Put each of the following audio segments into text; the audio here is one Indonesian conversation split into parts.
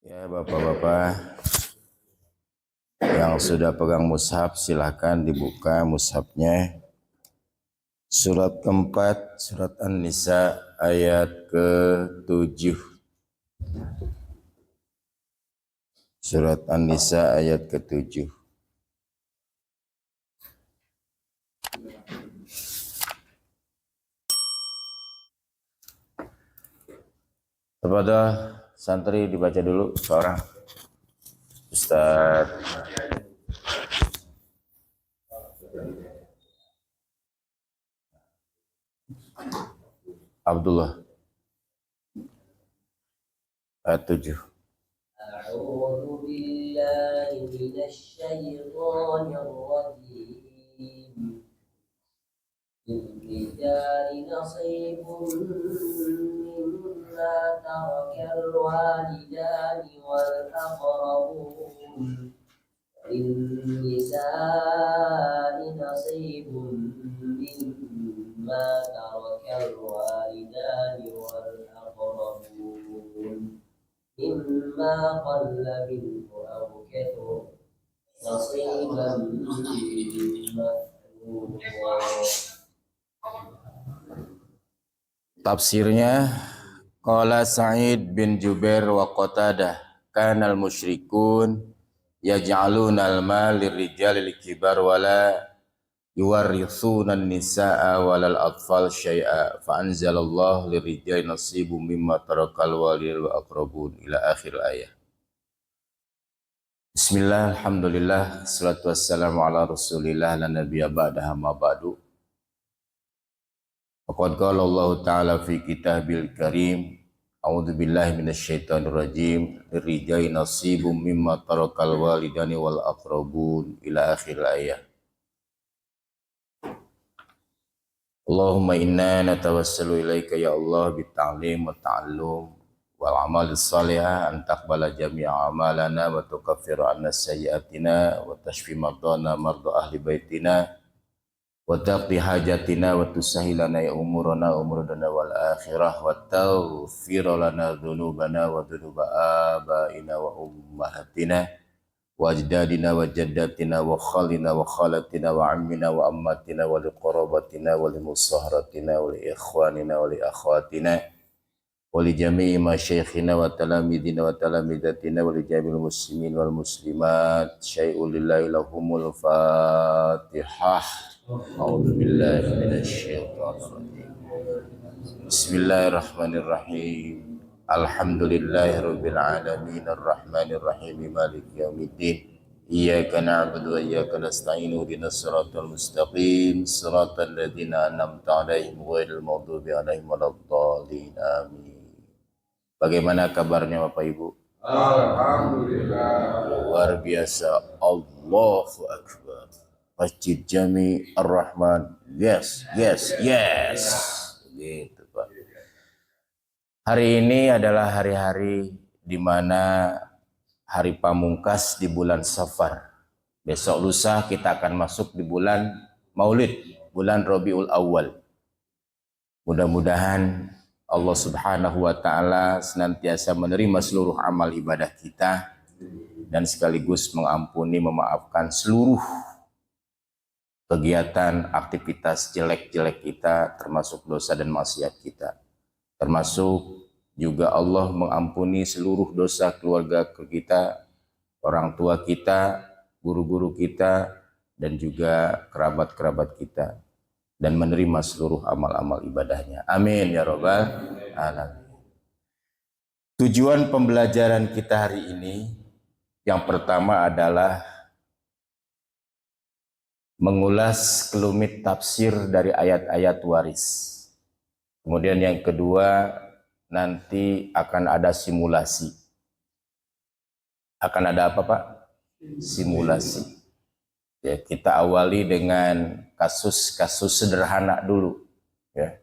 Ya, Bapak-bapak yang sudah pegang mushaf silahkan dibuka mushafnya. Surat keempat, surat An-Nisa ayat ke-7. Surat An-Nisa ayat ke-7. Kepada santri dibaca dulu seorang. Ustaz Abdullah ayat 7. أعوذ بالله من الشيطان الرجيم للرجال نصيب مما ترك الوالدان والأقربون للنساء نصيب مما ترك الوالدان والأقربون مما قل منه أو كثر نصيبا مفروضا. Tafsirnya qala Sa'id bin Jubair wa Qatadah kanal musyrikun yaj'aluna al-mal lirrijali likibar wala yuwarrithuna an-nisaa walal atfal syai'a fa anzalallahu lirrijali nasibum mimma tarakal walidul aqrabun ila akhir ayat. Bismillah, alhamdulillah, salatu wassalamu ala rasulillah la nabiyya ba'daha ma ba'du. Faqad qala Allah ta'ala fi kitabil karim a'udzu billahi minasyaitonir rajim lirrijali nasibum mimma tarakal walidani wal aqrabun ila akhir ayat. Allahumma inna natawassalu ilaika ya Allah bitta'lim wa ta'allum wal amal salih an taqbala jami'a amalana wa tukaffiru anna sayyi'atina wa tashfi mardana mardu ahli baitina wa taqdi hajatina wa tusahilana ya umurana umurana wal akhirah wa taghfir lana dhunubana wa dhunuba abaina wa ummahatina wa ajdadina wa jaddatina wa khalina wa khalatina wa ammina wa ammatina wa liqarabatina wa limusaharatina wa li ikhwanina wa li akhwatina wa li jami'i masyaikhina wa talamidina wa talamidatina wa li jami'il muslimin wal muslimat syai'ul lillahi lahumul fatihah. A'udzu billahi minasyaitonir rajim. Bismillahirrahmanirrahim. Alhamdulillahirabbil alamin arrahmanir rahim maliki yaumiddin. Iyyaka na'budu wa iyyaka nasta'in ihdinas siratal mustaqim siratal ladzina an'amta 'alaihim ghairil maghdubi 'alaihim waladdallin. Amin. Bagaimana kabarnya Bapak Ibu? Alhamdulillah. Luar biasa. Allahu Akbar. Masjid Jami Ar-Rahman. Yes, yes, yes. Gitu, Pak. Hari ini adalah hari-hari di mana hari pamungkas di bulan Safar. Besok lusa kita akan masuk di bulan Maulid, bulan Rabiul Awal. Mudah-mudahan Allah Subhanahu wa taala senantiasa menerima seluruh amal ibadah kita dan sekaligus mengampuni, memaafkan seluruh kegiatan, aktivitas jelek-jelek kita, termasuk dosa dan maksiat kita. Termasuk juga Allah mengampuni seluruh dosa keluarga kita, orang tua kita, guru-guru kita, dan juga kerabat-kerabat kita. Dan menerima seluruh amal-amal ibadahnya. Amin ya Rabbal alamin. Tujuan pembelajaran kita hari ini, yang pertama adalah mengulas kelumit tafsir dari ayat-ayat waris. Kemudian yang kedua, nanti akan ada simulasi. Akan ada apa Pak? Simulasi. Ya, kita awali dengan kasus-kasus sederhana dulu. Ya.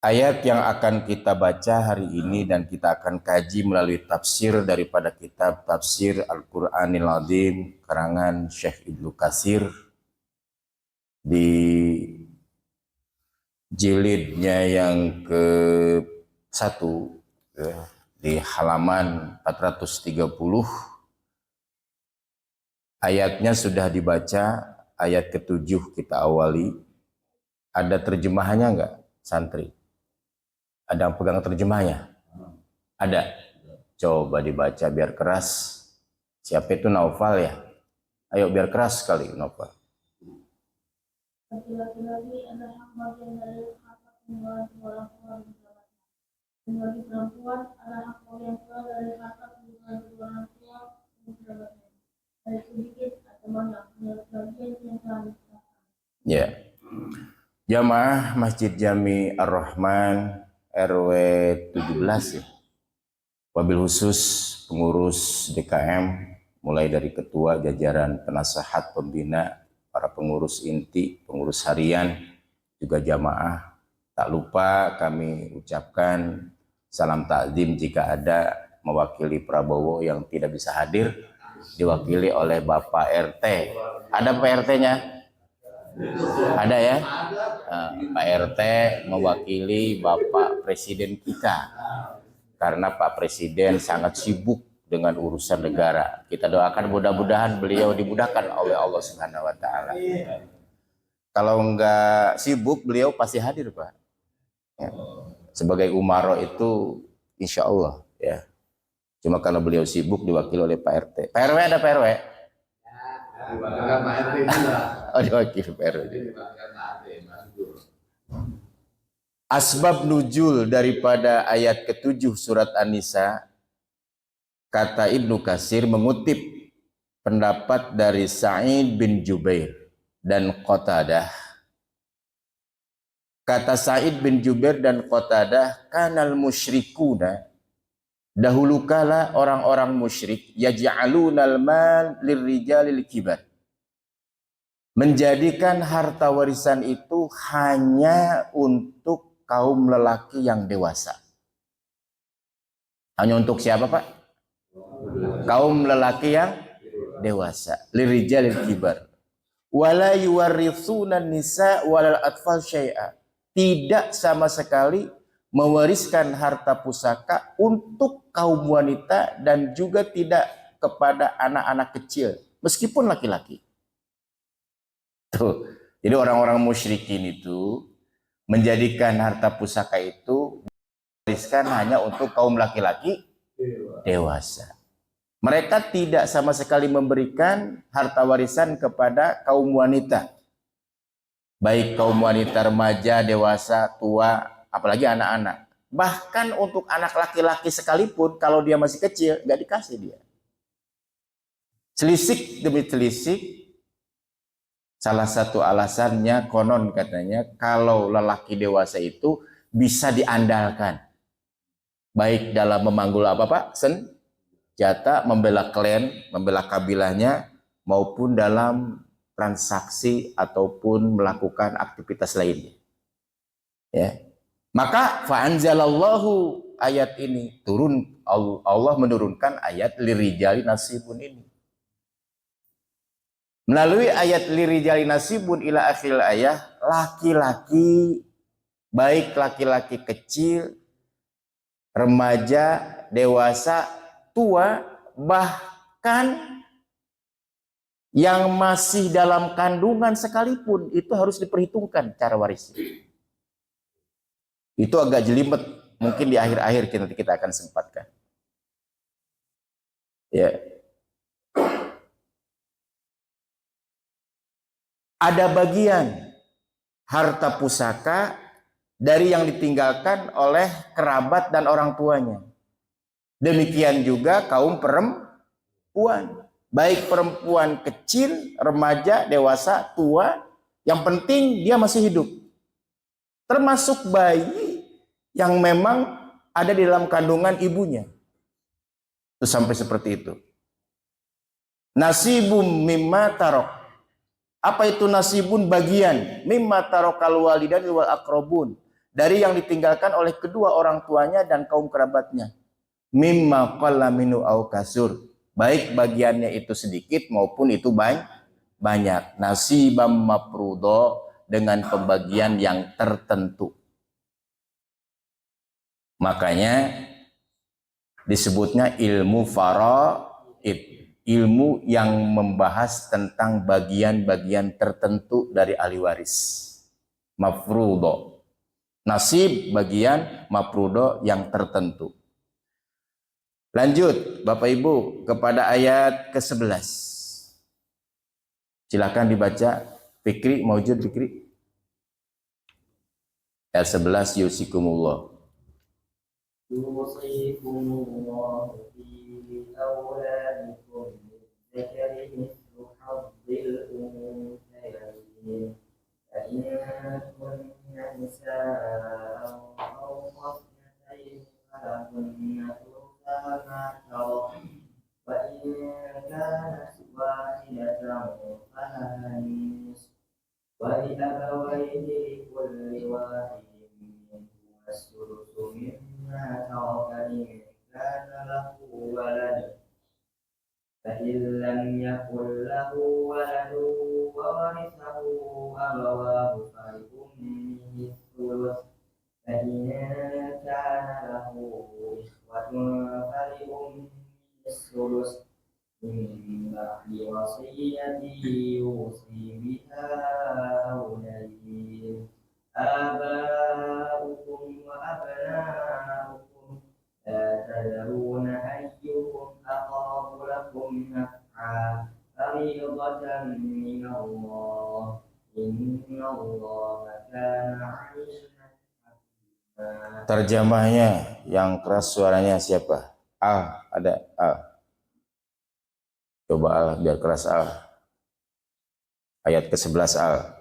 Ayat yang akan kita baca hari ini dan kita akan kaji melalui tafsir daripada kitab Tafsir Al-Quranil Azim karangan Syekh Ibnu Katsir di jilidnya yang ke-1 ya, di halaman 430 ayatnya sudah dibaca, ayat ke-7 kita awali. Ada terjemahannya enggak, santri? Ada yang pegang terjemahnya? Ada. Coba dibaca biar keras. Siapa itu Naufal ya? Ayo biar keras sekali Naufal. Laki-laki ada hak bagian dari harta peninggalan kedua orang tua dan kerabatnya. Dan bagi perempuan ada hak bagian pula dari harta peninggalan kedua orang tua dan kerabatnya. Dari sedikit atau banyak menurut bagian yang telah ditetapkan. Ya. Jamaah Masjid Jami Ar-Rahman RW 17 ya. Wabil khusus pengurus DKM mulai dari ketua jajaran penasehat pembina, para pengurus inti, pengurus harian, juga jamaah. Tak lupa kami ucapkan salam takzim jika ada mewakili Prabowo yang tidak bisa hadir, diwakili oleh Bapak RT. Ada Pak RT-nya? Ada ya? Pak RT mewakili Bapak Presiden kita. Karena Pak Presiden sangat sibuk dengan urusan negara. Kita doakan mudah-mudahan beliau dimudahkan oleh Allah Subhanahu wa taala. Kalau enggak sibuk beliau pasti hadir, Pak. Ya. Sebagai umaro itu insya Allah ya. Cuma kalau beliau sibuk diwakili oleh Pak RT. Pak RW ada Pak RW? Diwakilkan Pak RT juga. Oh, diwakili Pak RW. Asbab nuzul daripada ayat ke-7 surat An-Nisa, kata Ibnu Katsir mengutip pendapat dari Sa'id bin Jubair dan Qatadah. Kata Sa'id bin Jubair dan Qatadah, kanal musyrikuna, dahulu kala orang-orang musyrik yaj'alunal mal lirrijalil kibar, menjadikan harta warisan itu hanya untuk kaum lelaki yang dewasa. Hanya untuk siapa, Pak? Kaum lelaki yang dewasa. Lirijalil kibar. Wala yuwarritsuna nisa walal atfal syai'a. Tidak sama sekali mewariskan harta pusaka untuk kaum wanita dan juga tidak kepada anak-anak kecil, meskipun laki-laki. Tuh. Jadi orang-orang musyrikin itu menjadikan harta pusaka itu diwariskan hanya untuk kaum laki-laki dewasa. Mereka tidak sama sekali memberikan harta warisan kepada kaum wanita. Baik kaum wanita remaja, dewasa, tua, apalagi anak-anak. Bahkan untuk anak laki-laki sekalipun, kalau dia masih kecil, nggak dikasih dia. Selisik demi selisik. Salah satu alasannya konon katanya kalau lelaki dewasa itu bisa diandalkan. Baik dalam memanggul apa Pak? Senjata, membela klan, membela kabilahnya, maupun dalam transaksi ataupun melakukan aktivitas lainnya. Ya. Maka fa'anzalallahu ayat ini turun, Allah menurunkan ayat lirijali nasibun ini. Melalui ayat lirijali nasibun ila akhir ayat, laki-laki, baik laki-laki kecil, remaja, dewasa, tua, bahkan yang masih dalam kandungan sekalipun, itu harus diperhitungkan cara warisnya. Itu agak jelimet, mungkin di akhir-akhir nanti kita akan sempatkan. Ya. Ada bagian harta pusaka dari yang ditinggalkan oleh kerabat dan orang tuanya. Demikian juga kaum perempuan. Baik perempuan kecil, remaja, dewasa, tua. Yang penting dia masih hidup. Termasuk bayi yang memang ada di dalam kandungan ibunya. Itu sampai seperti itu. Nasibum mimma tarok. Apa itu nasibun? Bagian mimma tarokal walidan wal aqrabun, dari yang ditinggalkan oleh kedua orang tuanya dan kaum kerabatnya. Mimma qalla minu au kasur, baik bagiannya itu sedikit maupun itu banyak. Nasibam mafrudo, dengan pembagian yang tertentu. Makanya Disebutnya ilmu faraid, ilmu yang membahas tentang bagian-bagian tertentu dari ahli waris. Mafruḍo, nasib bagian mafruḍo yang tertentu. Lanjut Bapak Ibu kepada ayat ke-11. Silakan dibaca. Fikri, Maujud Fikri. Ayat 11, yusikumullah. يوصيكم الله في أولادكم للذكر مثل حظ الأنثيين فإن كن نساء فوق اثنتين فلهن ثلثا ما ترك وإن كانت واحدة فلها النصف ولأبويه لكل واحد منهما السدس مما ترك إن كان له ولد فإن لم يكن له ولد وورثه أبواه فلأمه الثلث فإن كان له إخوة فلأمه الثلث من بعد وصية يوصي بها أو دين آباؤكم وأبناؤكم لا تدرون أيهم أقرب لكم نفعا فريضة من الله إن الله كان عليما حكيما. Terjemahnya yang keras suaranya siapa? Al, ada Al. Coba Al, biar keras Al. Ayat ke-11 Al.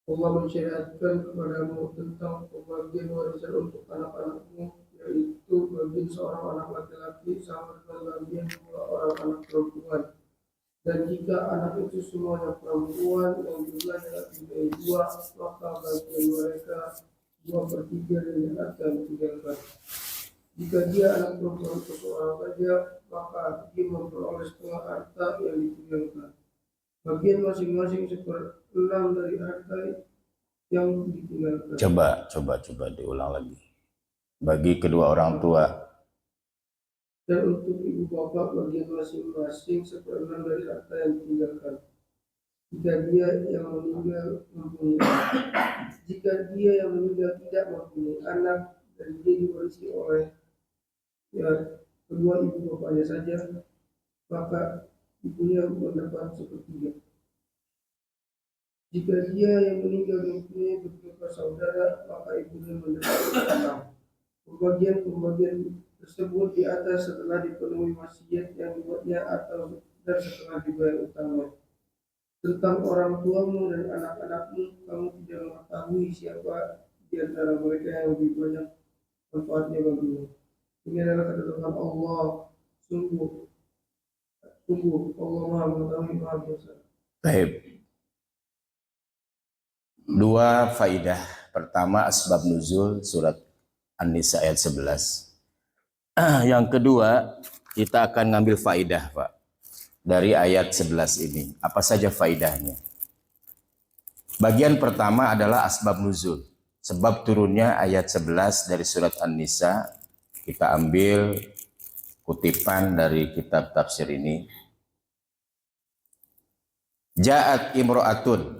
Allah mensyariatkan kepadamu tentang pembagian warisan untuk anak-anakmu, yaitu bagian seorang anak laki-laki sama dengan bagian dua orang anak perempuan. Dan jika anak itu semuanya perempuan yang jumlahnya lebih dari dua, maka bagian mereka 2/3 dari harta yang ditinggalkan. Jika dia anak perempuan seseorang saja, maka dia memperoleh setengah harta yang ditinggalkan. Bagian masing-masing 1/6 dari harta yang ditinggalkan. Coba diulang lagi. Bagi kedua orang tua. Dan untuk ibu bapak bagian masing-masing 1/6 dari harta yang ditinggalkan. Jika dia yang meninggal mempunyai anak. Jika dia yang meninggal tidak mempunyai anak dan dia diwarisi oleh kedua ibu bapaknya saja, maka ibunya mendapat 1/3. Jika dia yang meninggal mempunyai beberapa saudara, maka ibunya mendapat 6. Pembagian tersebut di atas setelah dipenuhi wasiat yang dibuatnya atau dan setelah dibayar utangnya. Tentang orang tuamu dan anak-anakmu, kamu tidak mengetahui siapa di antara mereka yang lebih banyak manfaatnya bagimu. Ini adalah kata Tuhan Allah. Sungguh Allah Maha Mengetahui, Maha Biasa. Baik. Dua faidah. Pertama, asbab nuzul surat An-Nisa ayat 11. Yang kedua, kita akan ngambil faidah, Pak, dari ayat 11 ini. Apa saja faidahnya? Bagian pertama adalah asbab nuzul. Sebab turunnya ayat 11 dari surat An-Nisa. Kita ambil kutipan dari kitab tafsir ini. Ja'at imro'atun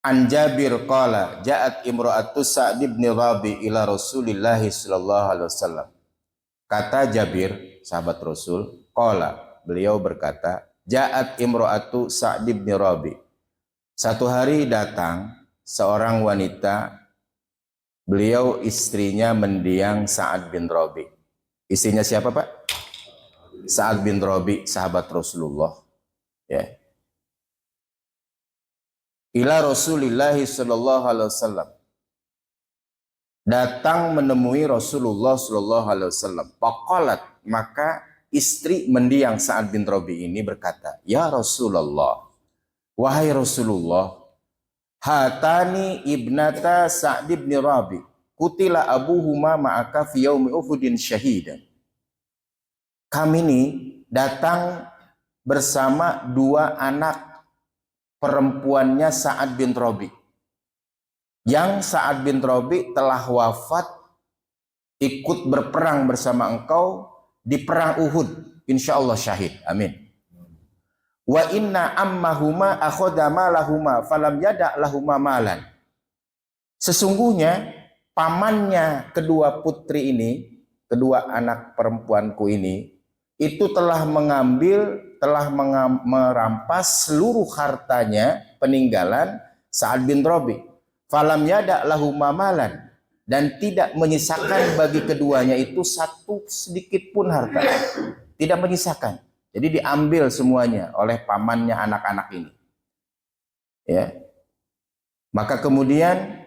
An Jabir qala ja'at imro'atu Sa'd ibn Rabi ila Rasulillah sallallahu alaihi wasallam. Kata Jabir, sahabat Rasul, qala, beliau berkata, ja'at imro'atu Sa'd ibn Rabi. Satu hari datang seorang wanita, beliau istrinya mendiang Sa'ad bin Rabi. Istrinya siapa, Pak? Sa'ad bin Rabi, sahabat Rasulullah. Ya. Ila Rasulillah sallallahu alaihi wasallam. Datang menemui Rasulullah sallallahu alaihi wasallam. Faqalat, maka istri mendiang Sa'ad bin Rabi ini berkata, "Ya Rasulullah, wahai Rasulullah, hatani ibnata Sa'd bin Rabi, kutila abuhuma ma'aka fi yaumi Uhudin syahidan." Kami ini datang bersama dua anak perempuannya Sa'ad bin Rabi. yang Sa'ad bin Rabi telah wafat ikut berperang bersama engkau di perang Uhud, insya Allah syahid, amin. Wa inna ammahuma akhoda malahuma falam yada' lahuma malan. Sesungguhnya pamannya kedua putri ini, kedua anak perempuanku ini, itu telah merampas seluruh hartanya peninggalan Sa'ad bin Rabi. Falam yada' lahuma malan, dan tidak menyisakan bagi keduanya itu satu sedikit pun harta. Tidak menyisakan. Jadi diambil semuanya oleh pamannya anak-anak ini. Ya. Maka kemudian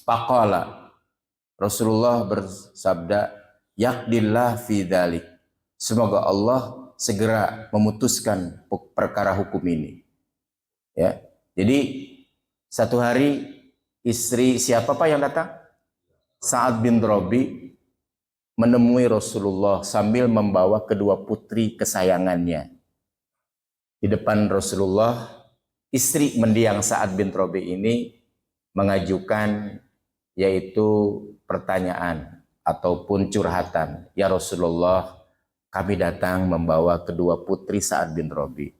faqala, Rasulullah bersabda, yaqdillah fi dzalik. Semoga Allah segera memutuskan perkara hukum ini. Ya. Jadi satu hari istri siapa Pak yang datang? Sa'ad bin Rabi menemui Rasulullah sambil membawa kedua putri kesayangannya. Di depan Rasulullah, istri mendiang Sa'ad bin Rabi ini mengajukan yaitu pertanyaan ataupun curhatan. Ya Rasulullah, kami datang membawa kedua putri Sa'ad bin Rabi.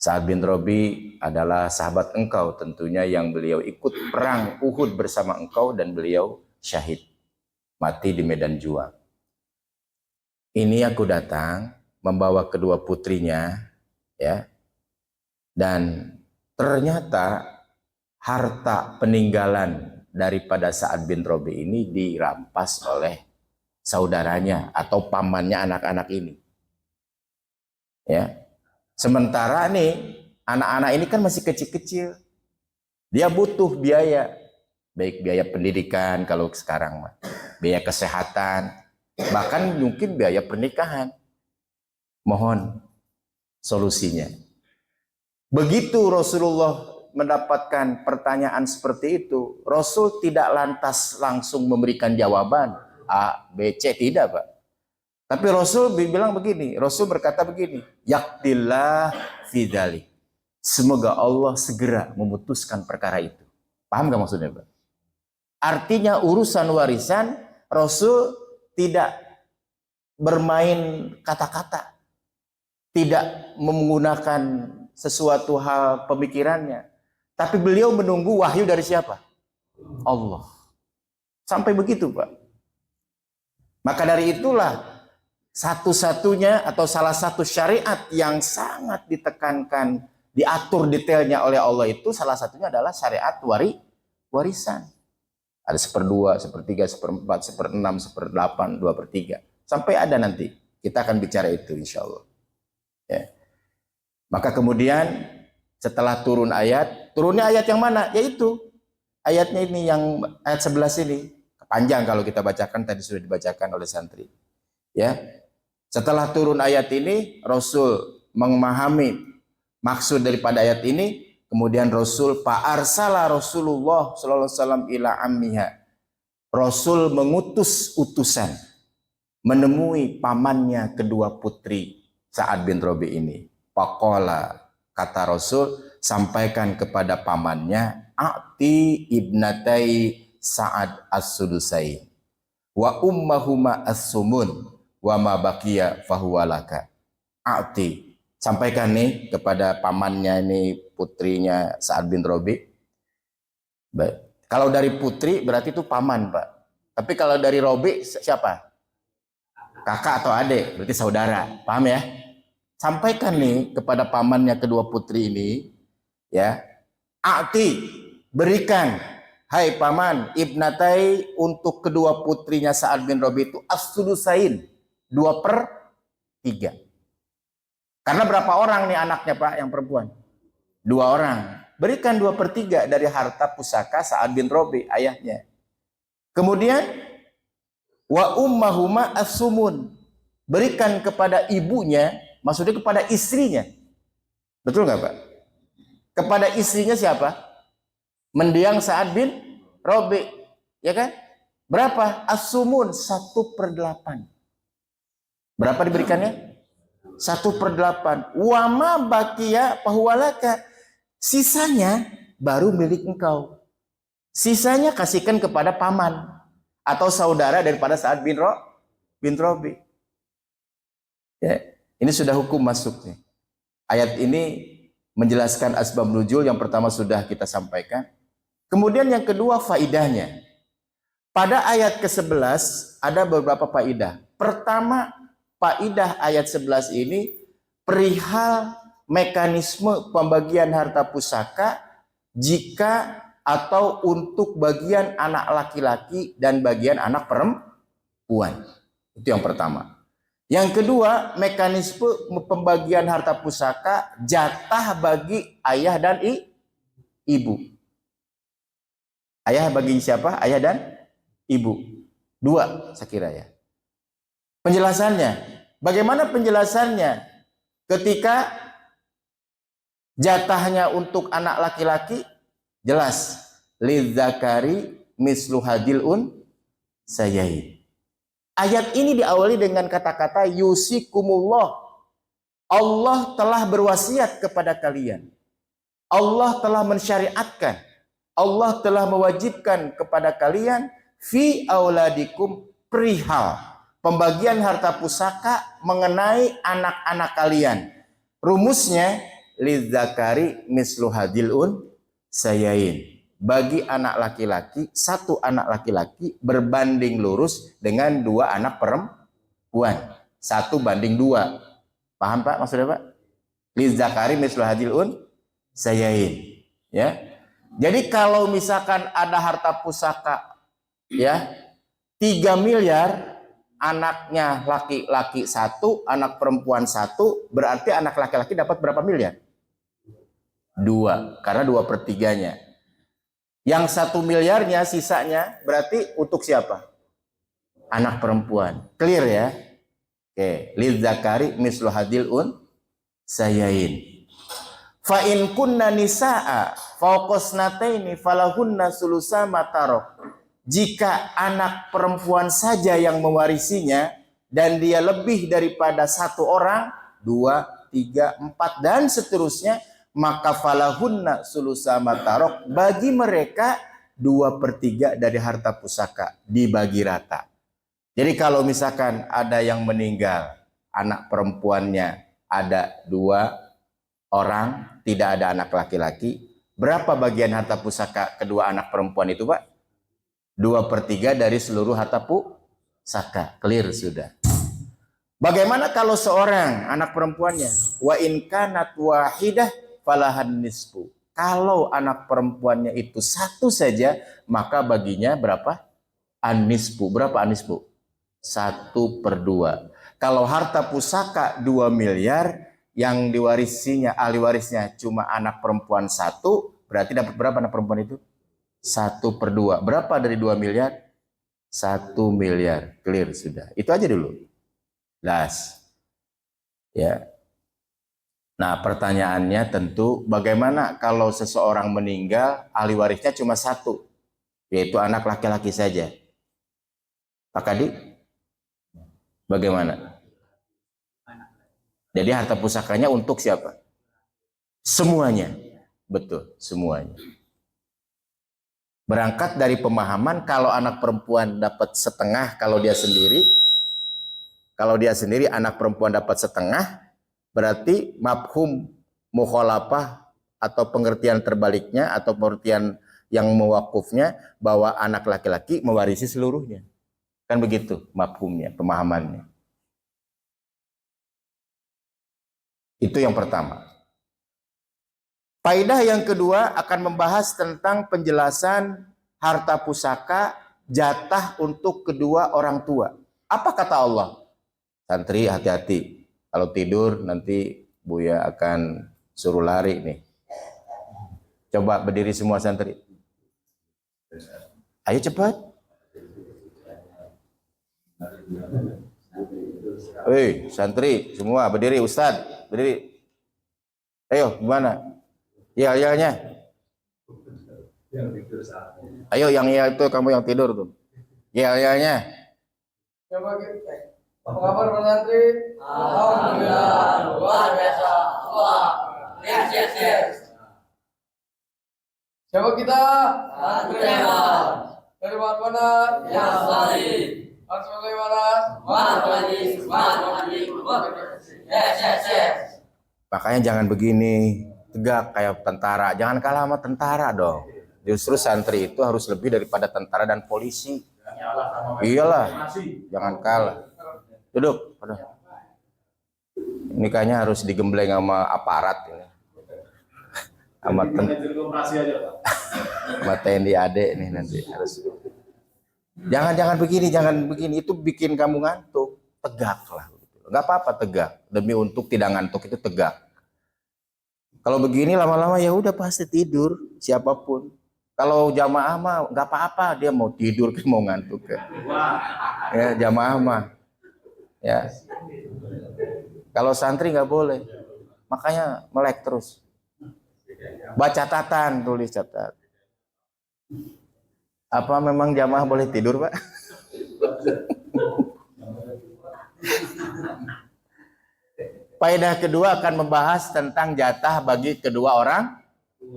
Sa'ad bin Rabi adalah sahabat engkau tentunya yang beliau ikut perang Uhud bersama engkau dan beliau syahid, mati di medan juang. Ini aku datang membawa kedua putrinya, ya, dan ternyata harta peninggalan daripada Sa'ad bin Rabi ini dirampas oleh saudaranya atau pamannya anak-anak ini. Ya. Sementara nih anak-anak ini kan masih kecil-kecil. Dia butuh biaya, baik biaya pendidikan kalau sekarang, biaya kesehatan, bahkan mungkin biaya pernikahan. Mohon solusinya. Begitu Rasulullah mendapatkan pertanyaan seperti itu, Rasul tidak lantas langsung memberikan jawaban A, B, C, tidak Pak. Tapi Rasul bilang begini, Rasul berkata begini, yaqdillah fi dzalik. Semoga Allah segera memutuskan perkara itu. Paham gak maksudnya Pak? Artinya urusan warisan Rasul tidak bermain kata-kata, tidak menggunakan sesuatu hal pemikirannya, tapi beliau menunggu wahyu dari siapa? Allah. Sampai begitu Pak. Maka dari itulah satu-satunya atau salah satu syariat yang sangat ditekankan, diatur detailnya oleh Allah itu salah satunya adalah syariat warisan. Ada 1/2, 1/3, 1/4, 1/6, 1/8, 2/3. Sampai ada nanti. Kita akan bicara itu insya Allah. Ya. Maka kemudian setelah turunnya ayat yang mana? Yaitu ayatnya ini, yang ayat 11 ini. Panjang kalau kita bacakan, tadi sudah dibacakan oleh santri. Ya. Setelah turun ayat ini, Rasul memahami maksud daripada ayat ini, kemudian Rasul fa'arsala Rasulullah sallallahu alaihi wasallam ila ammiha. Rasul mengutus utusan menemui pamannya kedua putri Sa'ad bin Rabi ini. Faqala, kata Rasul, sampaikan kepada pamannya, a'ti ibnatai Sa'ad as-sudusain wa ummahuma as-sumun wa ma baqiya fahuwa laka. A'ti, sampaikan nih kepada pamannya ini, putrinya Sa'ad bin Rabi. Baik. Kalau dari putri berarti itu paman Pak. Tapi kalau dari Rabi siapa? Kakak atau adik, berarti saudara. Paham ya? Sampaikan nih kepada pamannya kedua putri ini, ya. A'ti, berikan, hai paman, ibnatai, untuk kedua putrinya Sa'ad bin Rabi itu as-sudusain, 2/3. Karena berapa orang nih anaknya Pak yang perempuan? 2 orang. Berikan 2/3 dari harta pusaka Sa'ad bin Rabi, ayahnya. Kemudian wa ummahuma as-sumun. Berikan kepada ibunya, maksudnya kepada istrinya. Betul nggak Pak? Kepada istrinya siapa? Mendiang Sa'ad bin Rabi, ya kan? Berapa? As-sumun 1/8. Berapa diberikannya? 1/8. Wa ma baqiya fahuwalaka. Sisanya baru milik engkau. Sisanya kasihkan kepada paman atau saudara daripada Sa'ad bin Rabi. Ya, ini sudah hukum masuknya. Ayat ini menjelaskan asbab nuzul yang pertama sudah kita sampaikan. Kemudian yang kedua faidahnya. Pada ayat ke-11 ada beberapa faidah. Pertama, faidah ayat 11 ini perihal mekanisme pembagian harta pusaka jika atau untuk bagian anak laki-laki dan bagian anak perempuan. Itu yang pertama. Yang kedua, mekanisme pembagian harta pusaka jatah bagi ayah dan ibu. Ayah bagi siapa? Ayah dan ibu. Dua, saya kira ya. Penjelasannya, bagaimana penjelasannya ketika jatahnya untuk anak laki-laki? Jelas, lidzakari mislu hadil unsayain. Ayat ini diawali dengan kata-kata yusikumullah. Allah telah berwasiat kepada kalian. Allah telah mensyariatkan. Allah telah mewajibkan kepada kalian fi auladikum perihal pembagian harta pusaka mengenai anak-anak kalian. Rumusnya lidzakari mislu hadil unsayain. Bagi anak laki-laki, satu anak laki-laki berbanding lurus dengan dua anak perempuan. 1:2. Paham Pak maksudnya Pak? Lidzakari mislu hadil unsayain. Ya. Jadi kalau misalkan ada harta pusaka ya 3 miliar, anaknya laki-laki 1, anak perempuan 1, berarti anak laki-laki dapat berapa miliar? 2, karena 2/3-nya. Yang 1 miliarnya sisanya berarti untuk siapa? Anak perempuan. Clear ya? Oke, lidzakari mislu hadil unsayain. Fa in kunna nisaa fawqasnataini falahunna sulusa ma tarok. Jika anak perempuan saja yang mewarisinya dan dia lebih daripada 1 orang, 2, 3, 4 dan seterusnya, maka falahunna sulusa matarok, bagi mereka 2/3 dari harta pusaka dibagi rata. Jadi kalau misalkan ada yang meninggal, anak perempuannya ada 2 orang, tidak ada anak laki-laki, berapa bagian harta pusaka kedua anak perempuan itu Pak? 2/3 dari seluruh harta pusaka. Clear sudah. Bagaimana kalau seorang anak perempuannya? Wa in kanat wahidah falahan nisfu. Kalau anak perempuannya itu 1 saja, maka baginya berapa? An-nisfu. Berapa an-nisfu? 1/2. Kalau harta pusaka 2 miliar, yang diwarisinya, ahli warisnya cuma anak perempuan 1, berarti dapat berapa anak perempuan itu? 1/2. Berapa dari 2 miliar? 1 miliar. Clear sudah. Itu aja dulu. Las. Ya. Nah, pertanyaannya tentu bagaimana kalau seseorang meninggal, ahli warisnya cuma 1, yaitu anak laki-laki saja. Pak Kadi, bagaimana? Jadi harta pusakanya untuk siapa? Semuanya. Betul, semuanya. Berangkat dari pemahaman kalau anak perempuan dapat setengah kalau dia sendiri, anak perempuan dapat setengah, berarti mafhum mukhalafah atau pengertian terbaliknya atau pengertian yang mewakufnya bahwa anak laki-laki mewarisi seluruhnya. Kan begitu mafhumnya, pemahamannya. Itu yang pertama. Faidah yang kedua akan membahas tentang penjelasan harta pusaka jatah untuk kedua orang tua. Apa kata Allah? Santri hati-hati. Kalau tidur nanti Buya akan suruh lari nih. Coba berdiri semua santri. Ayo cepat. Hei santri semua berdiri, Ustadz berdiri. Ayo gimana? Ya-nya. Ayo yang ya itu kamu yang tidur tuh. Ya-nya. Coba kita. Apa kabar Pak Santri? Alhamdulillah, luar biasa. Wah, yes. Siapa kita? Santriwan Dari mana? yang salih. Harus bagaimana? Semangat lagi. Yes. Makanya jangan begini, tegak kayak tentara. Jangan kalah sama tentara dong. Justru santri itu harus lebih daripada tentara dan polisi. Iyalah, jangan kalah. Duduk. Aduh. Ini kayaknya harus digembleng sama aparat ini. Sama TNI AD nih nanti harus. Jangan begini. Itu bikin kamu ngantuk. Tegaklah. Nggak apa-apa tegak. Demi untuk tidak ngantuk itu tegak. Kalau begini lama-lama ya udah pasti tidur siapapun. Kalau jamaah mah nggak apa-apa, dia mau tidur ke mau ngantuk ke. Ya jamaah mah. Ya. Kalau santri nggak boleh. Makanya melek terus. Baca catatan, tulis catat. Apa memang jamaah boleh tidur, Pak? Faedah kedua akan membahas tentang jatah bagi kedua orang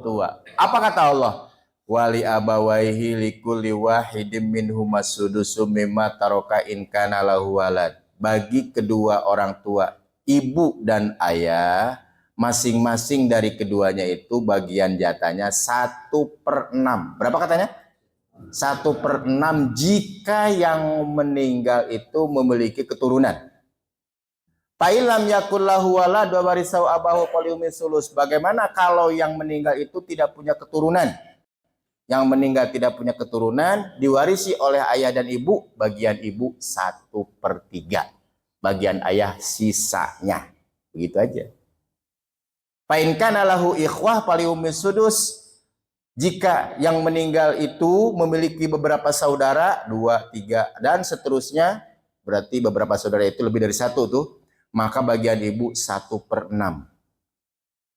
tua. Apa kata Allah? Wali abawaihi likulli wahidin minhuma sudusu mimma taraka in kana lahu walad. Bagi kedua orang tua, ibu dan ayah, masing-masing dari keduanya itu bagian jatahnya 1/6. Berapa katanya? 1/6 jika yang meninggal itu memiliki keturunan. Fa'ilam yakul lahu walad wa warisau abahu falyumin sulus. Bagaimana kalau yang meninggal itu tidak punya keturunan? Yang meninggal tidak punya keturunan diwarisi oleh ayah dan ibu, bagian ibu 1/3. Bagian ayah sisanya. Begitu aja. Fa'in kana lahu ikhwah falyumin sudus. Jika yang meninggal itu memiliki beberapa saudara, 2, 3 dan seterusnya, berarti beberapa saudara itu lebih dari 1 tuh. Maka bagian ibu 1/6.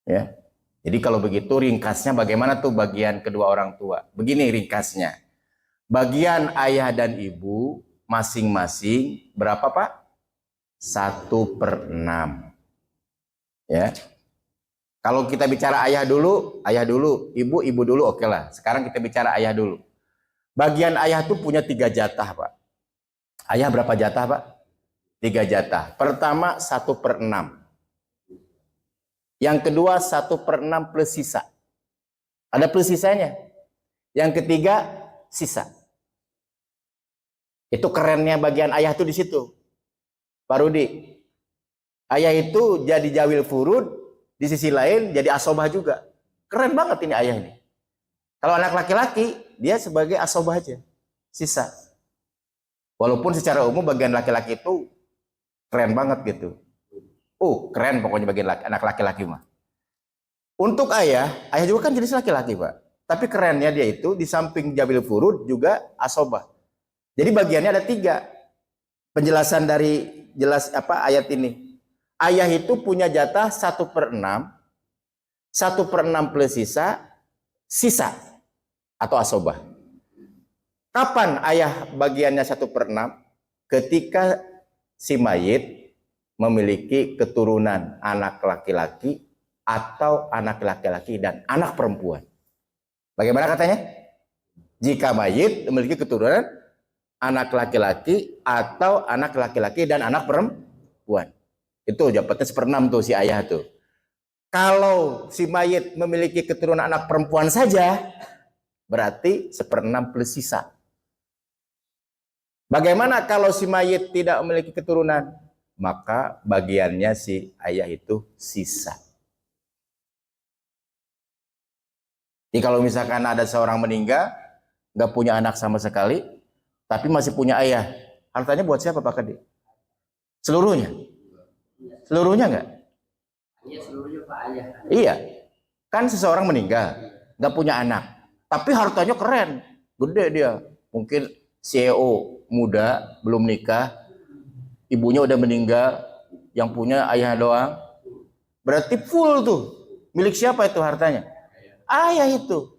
Ya. Jadi kalau begitu ringkasnya bagaimana tuh bagian kedua orang tua? Begini ringkasnya. Bagian ayah dan ibu masing-masing berapa, Pak? 1/6. Ya. Kalau kita bicara ayah dulu, ibu dulu, oke lah. Sekarang kita bicara ayah dulu. Bagian ayah tuh punya 3 jatah, Pak. Ayah berapa jatah, Pak? 3 jatah. Pertama 1/6. Yang kedua 1/6 plus sisa. Ada plus sisanya. Yang ketiga sisa. Itu kerennya bagian ayah tuh di situ. Pak Rudi. Ayah itu jadi jawil furud, di sisi lain jadi asobah juga. Keren banget ini ayah ini. Kalau anak laki-laki dia sebagai asobah aja. Sisa. Walaupun secara umum bagian laki-laki itu keren banget gitu. Keren pokoknya bagian anak laki-laki mah. Untuk ayah juga kan jenis laki-laki, Pak. Tapi kerennya dia itu di samping jabil furud juga asobah. Jadi bagiannya ada 3. Penjelasan dari ayat ini. Ayah itu punya jatah 1/6. 1/6 plus sisa atau asobah. Kapan ayah bagiannya 1/6? Ketika si mayit memiliki keturunan anak laki-laki atau anak laki-laki dan anak perempuan. Bagaimana katanya? Jika mayit memiliki keturunan anak laki-laki atau anak laki-laki dan anak perempuan. Itu dapatnya 1/6 tuh si ayah tuh. Kalau si mayit memiliki keturunan anak perempuan saja, berarti 1/6 plus sisa. Bagaimana kalau si mayit tidak memiliki keturunan? Maka bagiannya si ayah itu sisa. Jadi kalau misalkan ada seorang meninggal, nggak punya anak sama sekali, tapi masih punya ayah, hartanya buat siapa Pak Kadi? Seluruhnya? Seluruhnya nggak? Iya, seluruhnya Pak Ayah. Iya. Kan seseorang meninggal, nggak punya anak, tapi hartanya keren, gede dia. Mungkin CEO muda, belum nikah, ibunya udah meninggal, yang punya ayah doang. Berarti full tuh. Milik siapa itu hartanya? Ayah itu.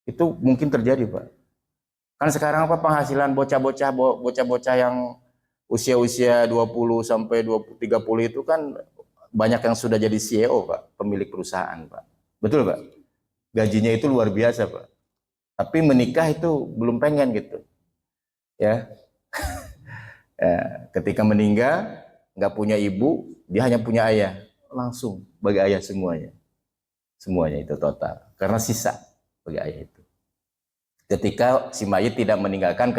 Itu mungkin terjadi, Pak. Kan sekarang apa penghasilan bocah-bocah yang usia-usia 20 sampai 30 itu kan banyak yang sudah jadi CEO, Pak, pemilik perusahaan, Pak. Betul, Pak? gajinya itu luar biasa Pak. Tapi menikah itu belum pengen gitu. Ya. Ya, ketika meninggal nggak punya ibu, dia hanya punya ayah, langsung bagi ayah semuanya. Semuanya itu total. Karena sisa bagi ayah itu. Ketika si mayit tidak meninggalkan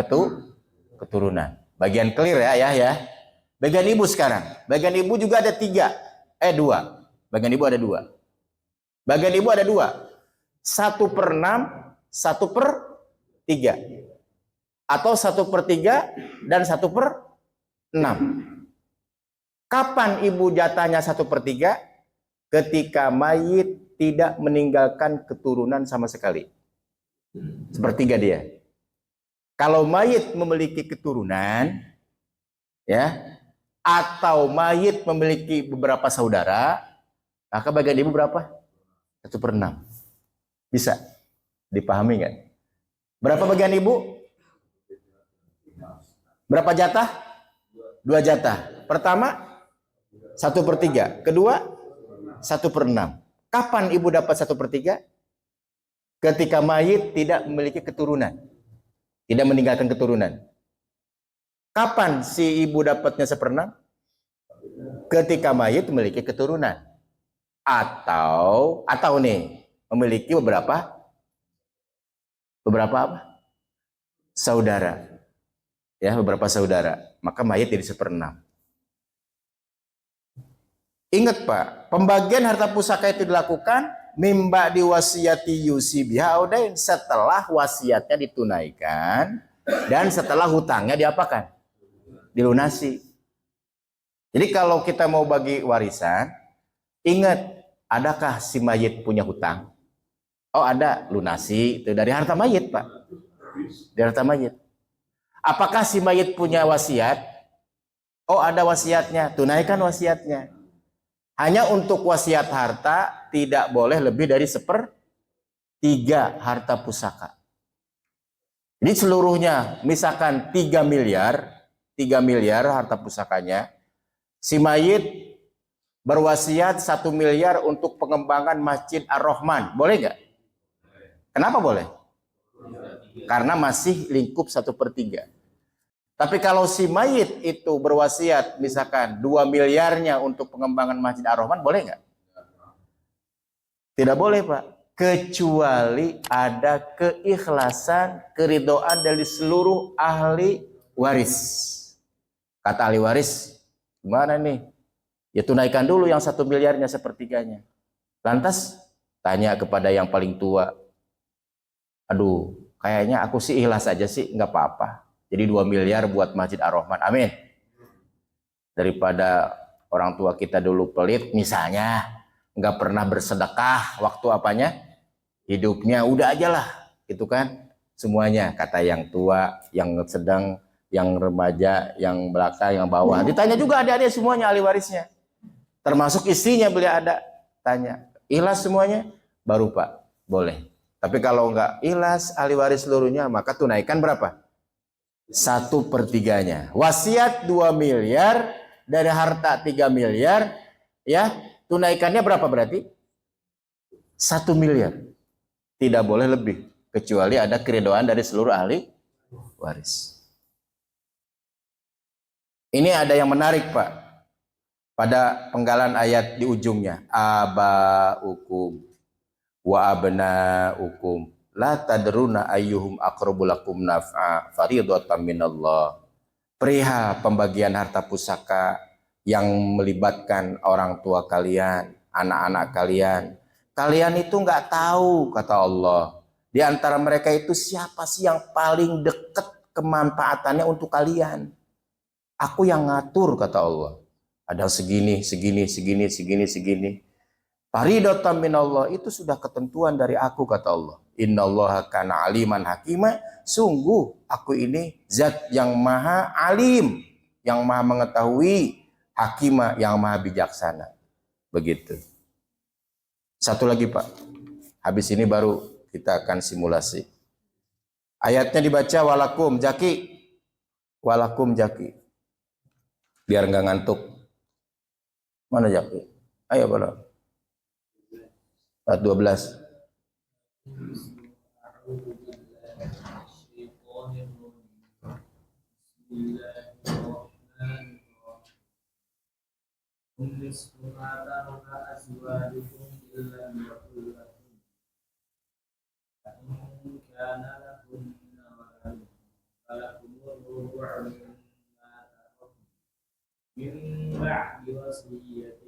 keturunan. Bagian clear ya ayah ya. Bagian ibu sekarang. Bagian ibu juga ada 2. Bagian ibu ada 2. Bagian ibu ada 2. 1/6, 1/3. Atau 1/3 dan 1/6. Kapan ibu jatahnya 1/3? Ketika mayit tidak meninggalkan keturunan sama sekali. 1/3 dia. Kalau mayit memiliki keturunan, ya, atau mayit memiliki beberapa saudara, maka bagian ibu berapa? 1/6. Bisa dipahami nggak? Berapa bagian ibu? Berapa jatah? 2 jatah. Pertama 1/3. Kedua 1/6. Kapan ibu dapat 1/3? Ketika mayit tidak memiliki keturunan, tidak meninggalkan keturunan. Kapan si ibu dapatnya 1/6? Ketika mayit memiliki keturunan, atau nih memiliki beberapa apa? Saudara. Ya, beberapa saudara. Maka mayit jadi 1/6. Ingat Pak, pembagian harta pusaka itu dilakukan mimba diwasiyati yusibiha audain, setelah wasiatnya ditunaikan dan setelah hutangnya diapakan? Dilunasi. Jadi kalau kita mau bagi warisan, ingat, adakah si mayit punya hutang? Oh ada, lunasi itu dari harta mayit Pak. Dari harta mayit. Apakah si mayit punya wasiat? Oh ada wasiatnya, tunaikan wasiatnya. Hanya untuk wasiat harta tidak boleh lebih dari 1/3 harta pusaka. Jadi seluruhnya misalkan 3 miliar harta pusakanya, si mayit berwasiat 1 miliar untuk pengembangan Masjid Ar-Rahman. Boleh nggak? Kenapa boleh? Karena masih lingkup 1/3. Tapi kalau si mayit itu berwasiat misalkan 2 miliarnya untuk pengembangan Masjid Ar-Rahman, boleh nggak? Tidak boleh Pak. Kecuali ada keikhlasan, keridhaan dari seluruh ahli waris. Kata ahli waris, gimana nih? Ya tunaikan dulu yang 1 miliarnya 1/3. Lantas tanya kepada yang paling tua. Aduh, kayaknya aku sih ikhlas aja sih, nggak apa-apa. Jadi 2 miliar buat Masjid Ar-Rahman. Amin. Daripada orang tua kita dulu pelit, misalnya nggak pernah bersedekah waktu apanya? Hidupnya udah aja lah, gitu kan? Semuanya, kata yang tua, yang sedang, yang remaja, yang belakang, yang bawah. Ditanya juga adik-adik semuanya ahli warisnya. Termasuk istrinya beliau ada. Tanya, ikhlas semuanya? Baru Pak, boleh. Tapi kalau nggak ikhlas ahli waris seluruhnya, maka tunaikan berapa? 1/3-nya. Wasiat 2 miliar dari harta 3 miliar, ya tunaikannya berapa berarti? 1 miliar. Tidak boleh lebih, kecuali ada keridhaan dari seluruh ahli waris. Ini ada yang menarik Pak, pada penggalan ayat di ujungnya, abaukum wa abnaukum la tadruna ayyuhum aqrabu lakum naf'a faridatan minallah. Perihal pembagian harta pusaka yang melibatkan orang tua kalian, anak-anak kalian. Kalian itu nggak tahu, kata Allah. Di antara mereka itu siapa sih yang paling dekat kemanfaatannya untuk kalian? Aku yang ngatur, kata Allah. Ada segini. Faridatan minallah, itu sudah ketentuan dari aku, kata Allah. Innallaha kana aliman hakima, sungguh aku ini zat yang maha alim, yang maha mengetahui, hakima, yang maha bijaksana. Begitu. Satu lagi Pak, habis ini baru kita akan simulasi. Ayatnya dibaca walakum jaki, biar nggak ngantuk. Mana jaki? Ayo boleh. Ayat 12. أعوذ بالله من الشيطان الرجيم بسم الله الرحمن الرحيم نصف ما ترك أزواجكم إن لم يكن لكم فإن كان لكن ولد فلكم الربع مما تركتم من بعد وصية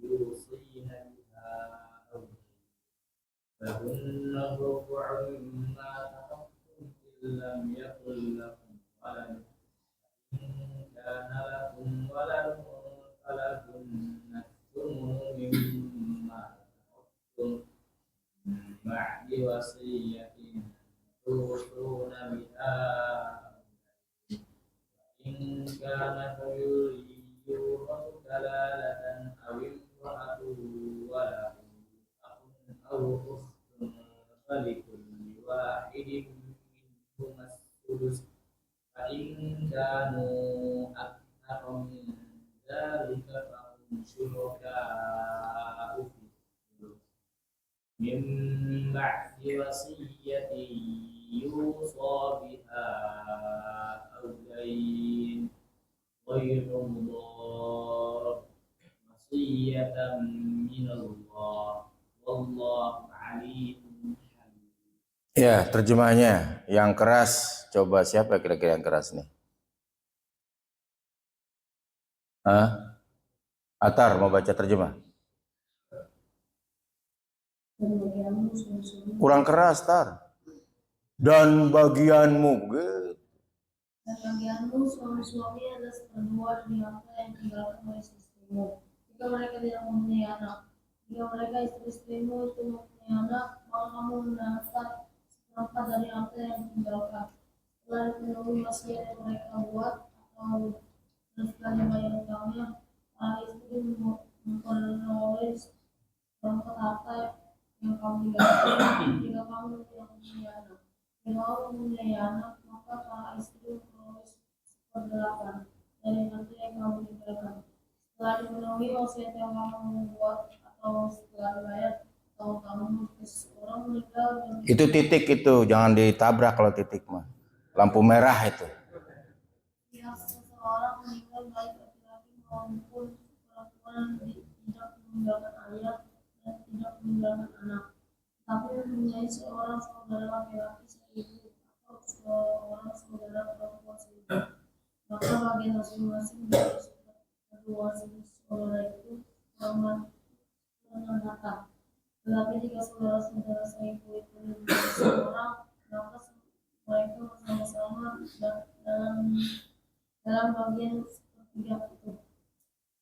يوصين بها أو فهن الربع مما تركتم إن لم يكن لكم ولد إن كان لكم ولد فلهن الثمن مما تركتم من بعد وصية توصون بها إن كان يورث كلالة أو امرأة وله أخ أو أخت فلكل واحد منهما السدس فإن كانوا أكثر من ذلك فهم شركاء في الثلث من بعد وصية يوصى بها أو دين غير مضار وصية من الله والله عليم حليم. Ya, terjemahnya yang keras. Coba siapa kira-kira yang keras nih? Hah? Atar mau baca terjemah? Dan bagianmu suami-suami Kurang keras, Tar. Dan bagianmu, gitu. dan bagianmu suami-suami adalah seperdua dari harta yang tinggalkan oleh istrimu. Jika mereka tidak mempunyai anak, jika mereka istri-istrimu itu mempunyai anak, maka kamu mendapat seperempat dari harta yang ditinggalkan. Setelah dipenuhi wasiat yang mereka buat atau dan setelah dibayar utangnya, para istri memperoleh seperempat harta yang kamu tinggalkan. Jika kamu tidak mempunyai anak, jika kamu mempunyai anak, maka para istri memperoleh seperdelapan dari harta yang kamu tinggalkan. Setelah dipenuhi wasiat yang kamu buat atau setelah dibayar atau kamu seorang meninggal dan Itu titik itu, jangan ditabrak kalau titik mah. Lampu merah itu. pihak seseorang meninggal baik laki-laki maupun perempuan tidak meninggalkan ayah dan tidak meninggalkan anak, tapi mempunyai seorang saudara laki-laki seibu atau seorang saudara perempuan seibu, maka bagian masing-masing dari kedua saudara itu dengan harta. Tetapi jika saudara-saudara seibu itu mempunyai seorang, maka mereka bersama-sama dalam bagian sepertiga itu.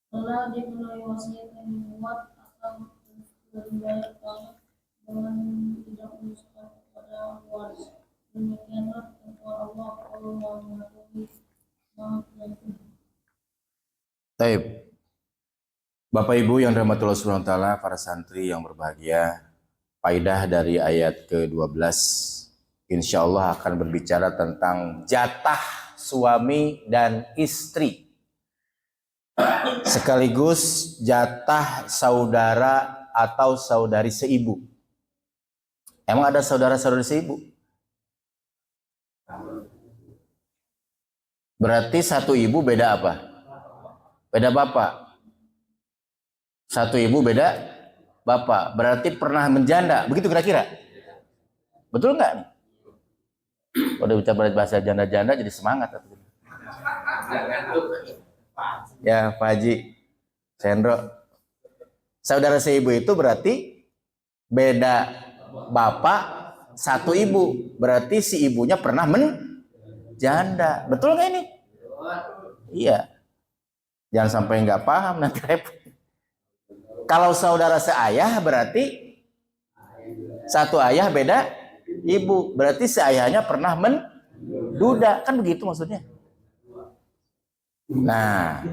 Setelah dipenuhi wasiat yang dibuat atau sudah dibayar utangnya dengan tidak menyusahkan kepada waris. Demikianlah takwa Allah, Allah mengetahui Maha Pengampun. Taib. Bapak Ibu yang dirahmati Allah Subhanahu wa taala, para santri yang berbahagia, faidah dari ayat ke-12 insya Allah akan berbicara tentang jatah suami dan istri, sekaligus jatah saudara atau saudari seibu. Emang ada saudara-saudari seibu? Berarti satu ibu beda apa? Beda bapak. Satu ibu beda bapak. Berarti pernah menjanda. Begitu kira-kira? Betul nggak nih? Udah bicara bahasa janda-janda jadi semangat. Ya Pak Haji Sendro, saudara seibu itu berarti beda bapak satu ibu, berarti si ibunya pernah menjanda. Betul nggak ini? Iya. Jangan sampai nggak paham nanti repot. Kalau saudara seayah berarti satu ayah beda ibu, berarti seayahnya pernah menduda, kan begitu maksudnya. Nah,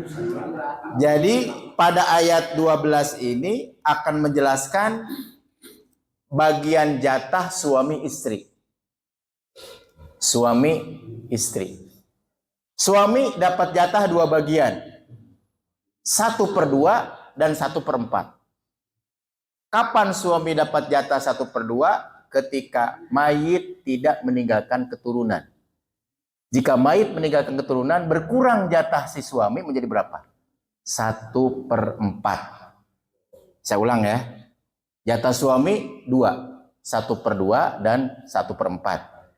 jadi pada ayat 12 ini akan menjelaskan bagian jatah suami istri. Suami istri. Suami dapat jatah dua bagian. 1/2 dan 1/4. Kapan suami dapat jatah 1/2? ketika mayit tidak meninggalkan keturunan. Jika mayit meninggalkan keturunan, berkurang jatah si suami menjadi berapa? 1/4. Saya ulang ya. Jatah suami 2. 1/2 dan 1/4.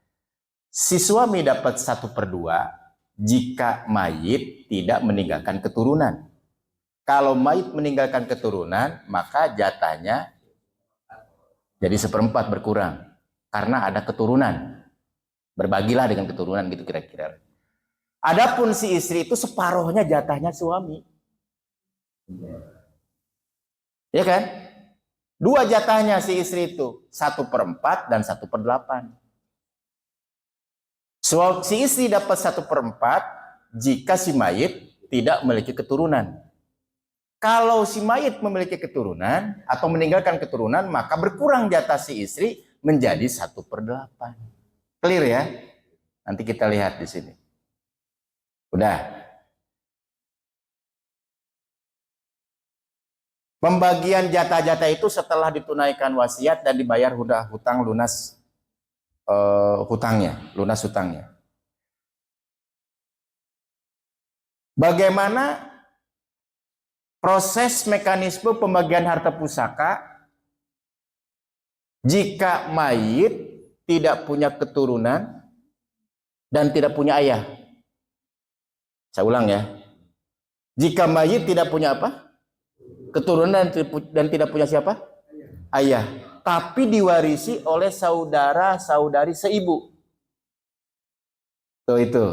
Si suami dapat 1/2 jika mayit tidak meninggalkan keturunan. Kalau mayit meninggalkan keturunan, maka jatahnya jadi 1/4 berkurang. Karena ada keturunan. Berbagilah dengan keturunan gitu kira-kira. Adapun si istri itu separuhnya jatahnya suami. Ya kan? 2 jatahnya si istri itu. 1/4 dan 1/8. Si istri dapat 1/4 jika si mayit tidak memiliki keturunan. Kalau si mayit memiliki keturunan atau meninggalkan keturunan, maka berkurang jatah si istri menjadi 1/8. Clear ya? Nanti kita lihat di sini. Udah. Pembagian jatah-jatah itu setelah ditunaikan wasiat dan dibayar hutang lunas hutangnya. Bagaimana proses mekanisme pembagian harta pusaka jika mayit tidak punya keturunan dan tidak punya ayah? Saya ulang ya. Jika mayit tidak punya apa? Keturunan dan tidak punya siapa? Ayah. Tapi diwarisi oleh saudara-saudari seibu. Tuh itu.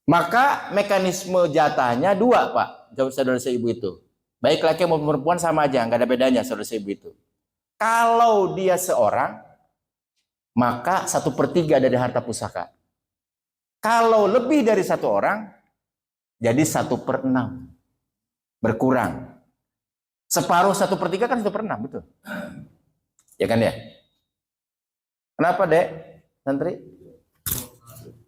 Maka mekanisme jatahnya 2, Pak. Saudara seibu itu. Baik laki maupun perempuan sama aja, nggak ada bedanya saudara seibu itu. Kalau dia seorang, maka 1/3 dari harta pusaka. Kalau lebih dari 1 orang, jadi 1/6. Berkurang. Separuh 1/3 kan 1/6, betul. Ya kan ya? Kenapa, Dek? Santri?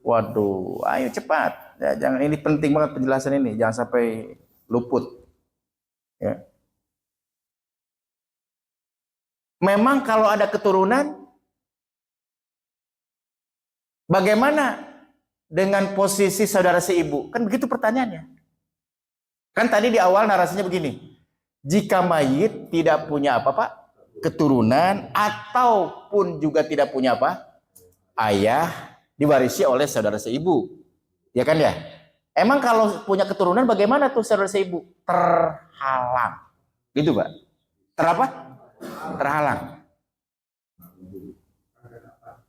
Waduh, ayo cepat. Ya, jangan, ini penting banget penjelasan ini, jangan sampai luput. Ya. Memang kalau ada keturunan, bagaimana dengan posisi saudara seibu? Kan begitu pertanyaannya. Kan tadi di awal narasinya begini. Jika mayit tidak punya apa, Pak? Keturunan ataupun juga tidak punya apa? Ayah, diwarisi oleh saudara seibu. Ya kan ya? Emang kalau punya keturunan bagaimana tuh saudara seibu? Terhalang. Gitu, Pak. Terapa? Terhalang.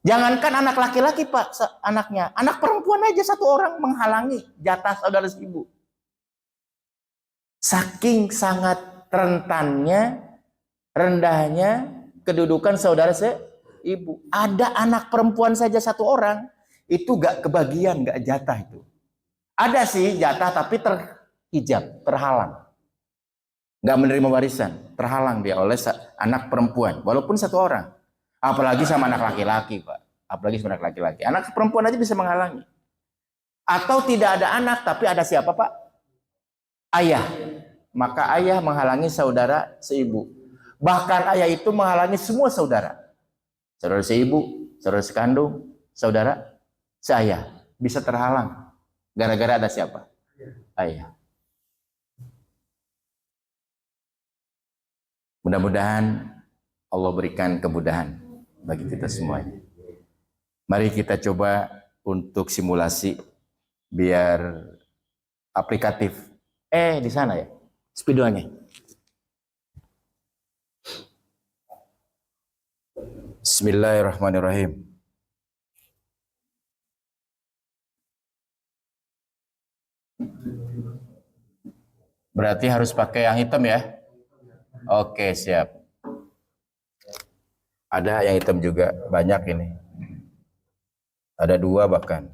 Jangankan anak laki-laki, Pak, anaknya. Anak perempuan aja 1 orang menghalangi jatah saudara seibu. Saking sangat rendahnya kedudukan saudara seibu. Ada anak perempuan saja 1 orang, itu gak kebagian, gak jatah itu. Ada sih jatah tapi terhijab, terhalang. Gak menerima warisan, terhalang dia oleh anak perempuan, walaupun 1 orang. Apalagi sama anak laki-laki, Pak. Apalagi sama anak laki-laki. Anak perempuan aja bisa menghalangi. Atau tidak ada anak, tapi ada siapa, Pak? Ayah. Maka ayah menghalangi saudara seibu. Bahkan ayah itu menghalangi semua saudara. Saudara seibu, saudara sekandung, saudara seayah. Bisa terhalang. Gara-gara ada siapa? Ayah. Mudah-mudahan Allah berikan kemudahan bagi kita semuanya. Mari kita coba untuk simulasi biar aplikatif. Di sana ya. Spidolnya. Bismillahirrahmanirrahim. Berarti harus pakai yang hitam ya? Oke, siap. Ada yang hitam juga, banyak ini. Ada 2 bahkan.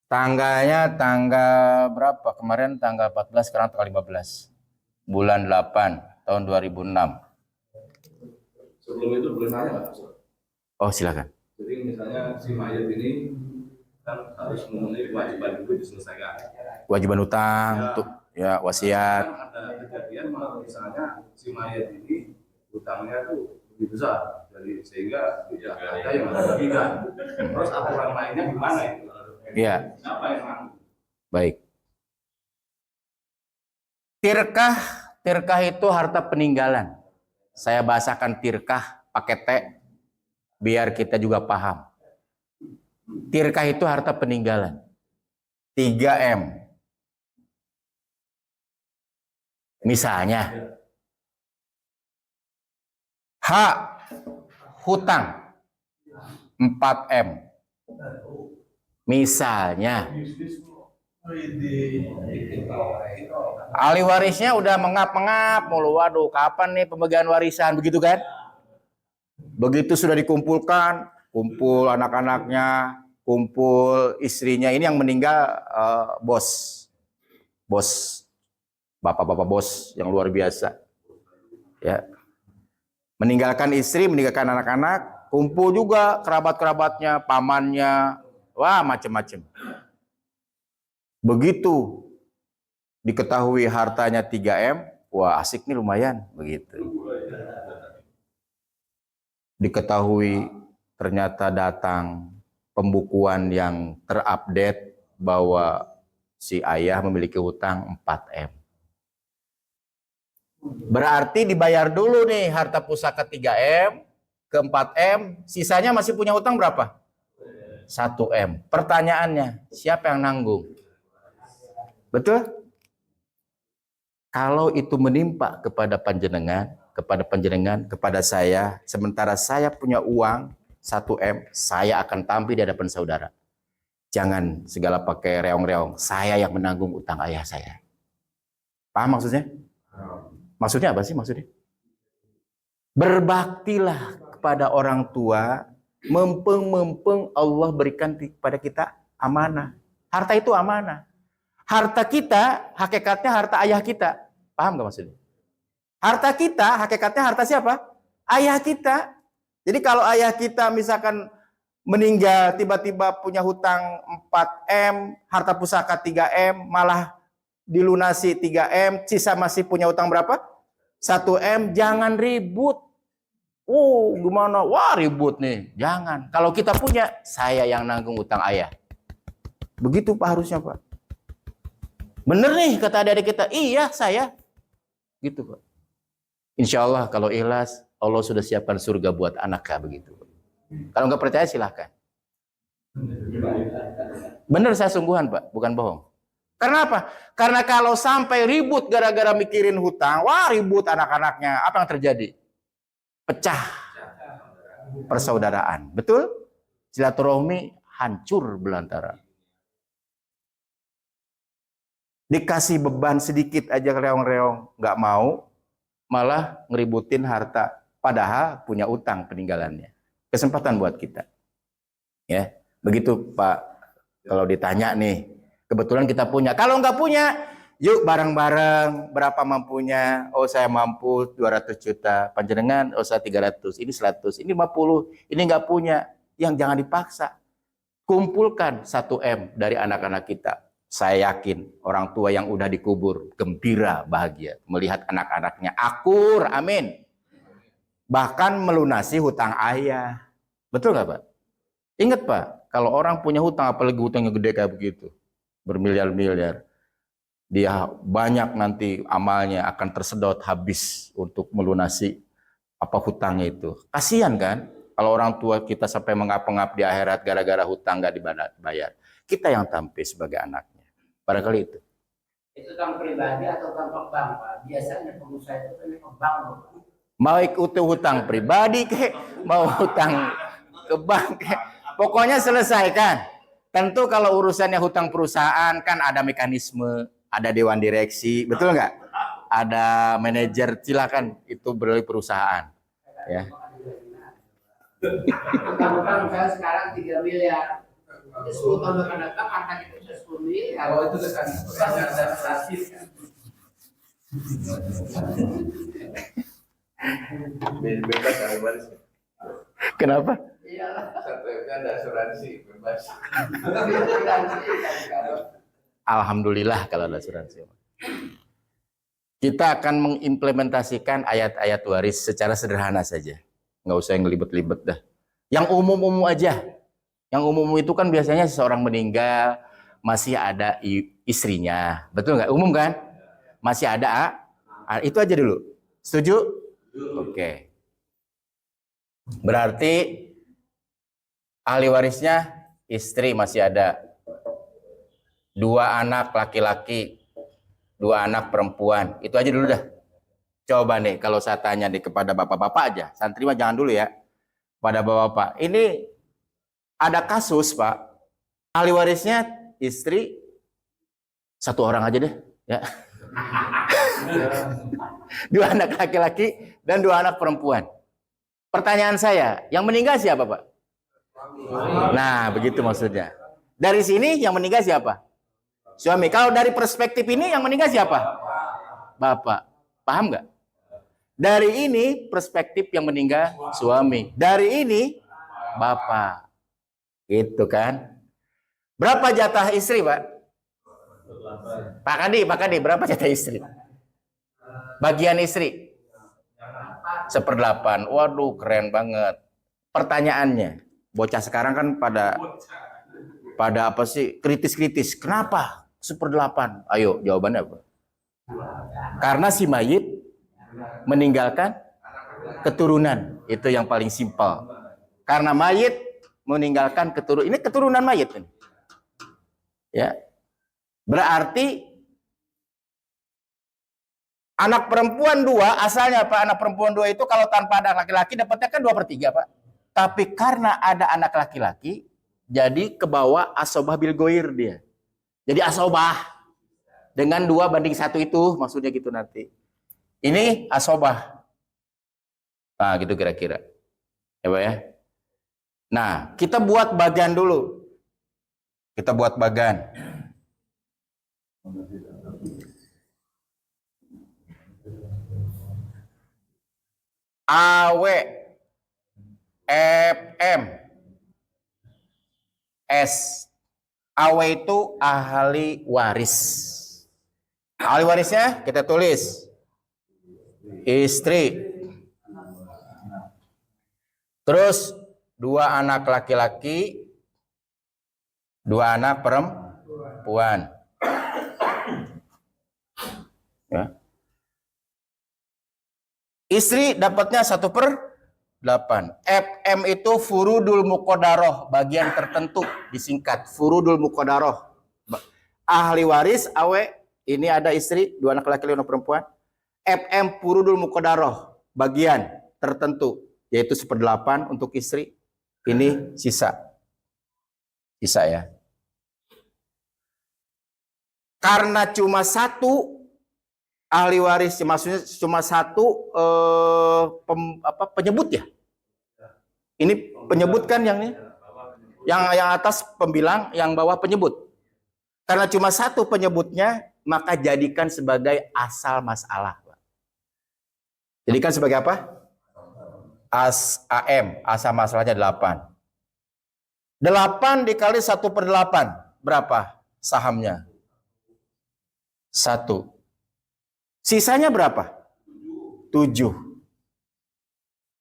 Tanggalnya tanggal berapa? Kemarin tanggal 14, sekarang tanggal 15. Bulan 8 tahun 2006. Sebelum itu boleh nanya nggak? Oh, silakan. Jadi misalnya si mayat ini kan harus memenuhi kewajiban itu diselesaikan. Kewajiban utang, Ya. tuh, ya wasiat. Kan ada kejadian misalnya si mayat ini hutangnya tuh lebih besar, jadi sehingga ya ada yang merugikan. Terus aturan mainnya gimana itu? Iya, Siapa yang nanggung? baik. Tirkah itu harta peninggalan. Saya bahasakan tirkah pakai T biar kita juga paham. Tirkah itu harta peninggalan. 3M. Misalnya H hutang 4M. Misalnya ahli warisnya udah mengap-mengap mulu, waduh kapan nih pembagian warisan, begitu kan? Begitu sudah dikumpulkan, kumpul anak-anaknya, kumpul istrinya, ini yang meninggal bos, bapak-bapak bos yang luar biasa, ya, meninggalkan istri, meninggalkan anak-anak, kumpul juga kerabat-kerabatnya, pamannya, wah macem-macem. Begitu diketahui hartanya 3M, wah asik nih lumayan, begitu. Diketahui ternyata datang pembukuan yang terupdate bahwa si ayah memiliki hutang 4M. Berarti dibayar dulu nih harta pusaka 3M ke 4M, sisanya masih punya hutang berapa? 1M. Pertanyaannya, siapa yang nanggung? Betul? Kalau itu menimpa kepada panjenengan, kepada saya, sementara saya punya uang 1M, saya akan tampil di hadapan saudara. Jangan segala pakai reong-reong, saya yang menanggung utang ayah saya. Paham maksudnya? Maksudnya apa sih maksudnya? Berbaktilah kepada orang tua, mempeng Allah berikan kepada kita amanah. Harta itu amanah. Harta kita, hakikatnya harta ayah kita. Paham gak maksudnya? Harta kita, hakikatnya harta siapa? Ayah kita. Jadi kalau ayah kita misalkan meninggal, tiba-tiba punya hutang 4M, harta pusaka 3M, malah dilunasi 3M, sisa masih punya hutang berapa? 1M, jangan ribut. Gimana? Wah ribut nih. Jangan. Kalau kita punya, saya yang nanggung hutang ayah. Begitu Pak harusnya Pak. Bener nih kata adik-adik kita, iya saya. Gitu Pak. Insya Allah kalau ikhlas, Allah sudah siapkan surga buat anak begitu. Kalau nggak percaya silahkan. Bener saya sungguhan Pak, bukan bohong. Karena apa? Karena kalau sampai ribut gara-gara mikirin hutang, wah ribut anak-anaknya, apa yang terjadi? Pecah persaudaraan. Betul? Silaturahmi hancur belantara. Dikasih beban sedikit aja reong-reong, nggak mau, malah ngeributin harta, padahal punya utang peninggalannya. Kesempatan buat kita. Ya, begitu Pak. Kalau ditanya nih, kebetulan kita punya. Kalau nggak punya, yuk bareng-bareng, berapa mampunya? Oh saya mampu 200 juta, panjenengan, oh saya 300, ini 100, ini 50, ini nggak punya. Yang jangan dipaksa. Kumpulkan 1M dari anak-anak kita. Saya yakin orang tua yang udah dikubur gembira, bahagia melihat anak-anaknya akur, amin. Bahkan melunasi hutang ayah. Betul nggak Pak? Ingat Pak, kalau orang punya hutang, apalagi hutangnya gede kayak begitu, bermiliar-miliar, dia banyak nanti amalnya akan tersedot habis untuk melunasi apa hutangnya itu. Kasihan kan? Kalau orang tua kita sampai mengap-ngap di akhirat gara-gara hutang nggak dibayar. Kita yang tampil sebagai anaknya. Barangkali itu. Itu utang pribadi atau utang ke bank, Pak? Biasanya pengusaha itu kan ke bank, Pak. Mau ikut hutang pribadi kek, mau hutang ke bank kek. Pokoknya selesaikan. Tentu kalau urusannya hutang perusahaan kan ada mekanisme, ada dewan direksi, betul nggak? Ada manajer, silakan itu beralih perusahaan. Ya. Utang saya sekarang 3 miliar. Itu 10 tahun akan datang harta kita sudah 10 miliar. Oh itu kan Administrasi. bebas dari waris. Kenapa? Iyalah. Satunya ada asuransi bebas. Alhamdulillah kalau ada asuransi. Kita akan mengimplementasikan ayat-ayat waris secara sederhana saja. Nggak usah yang libet-libet dah. Yang umum-umum aja. Yang umum itu kan biasanya seseorang meninggal, masih ada istrinya. Betul nggak? Umum kan? Masih ada. Itu aja dulu. Setuju? Oke. Berarti ahli warisnya istri masih ada. 2 anak laki-laki. 2 anak perempuan. Itu aja dulu dah. Coba nih kalau saya tanya nih kepada bapak-bapak aja. Santri mah jangan dulu ya. Pada bapak-bapak. Ini ada kasus Pak. Ahli warisnya istri 1 orang aja deh. Ya. 2 anak laki-laki dan 2 anak perempuan. Pertanyaan saya, yang meninggal siapa Pak? Nah begitu maksudnya. Dari sini yang meninggal siapa? Suami. Kalau dari perspektif ini yang meninggal siapa? Bapak. Paham nggak? Dari ini perspektif yang meninggal suami. Dari ini bapak. Gitu kan? Berapa jatah istri, Pak? Pak Kadi, berapa jatah istri? Bagian istri? 1/8. Waduh, keren banget. Pertanyaannya, bocah sekarang kan pada apa sih? Kritis-kritis. Kenapa 1/8? Ayo, jawabannya apa? Karena si mayit meninggalkan keturunan. Itu yang paling simpel. Karena mayit meninggalkan keturunan. Ini keturunan mayit ini. Ya. Berarti anak perempuan 2, asalnya Pak, anak perempuan 2 itu kalau tanpa anak laki-laki dapatnya kan 2/3 Pak. Tapi karena ada anak laki-laki, jadi ke bawah asobah bil goir dia. Jadi asobah. Dengan 2/1 itu, maksudnya gitu nanti. Ini asobah. Nah gitu kira-kira. Ya Pak ya. Nah kita buat bagan dulu. Kita buat bagan. AW FM S. AW itu ahli waris. Ahli warisnya kita tulis istri. Terus 2 anak laki-laki, 2 anak perempuan. Ya. Istri dapatnya 1/8. FM itu furudul muqaddarah, bagian tertentu disingkat furudul muqaddarah. Ahli waris awe ini ada istri, 2 anak laki-laki, 2 anak perempuan. FM furudul muqaddarah, bagian tertentu yaitu 1/8 untuk istri. Ini sisa ya. Karena cuma 1 ahli waris, maksudnya cuma 1 penyebut ya. Ini penyebut kan yang ini, yang atas pembilang, yang bawah penyebut. Karena cuma 1 penyebutnya, maka jadikan sebagai asal masalah. Jadikan sebagai apa? AM, asal masalahnya 8. 8 dikali 1/8, berapa sahamnya? 1. Sisanya berapa? 7.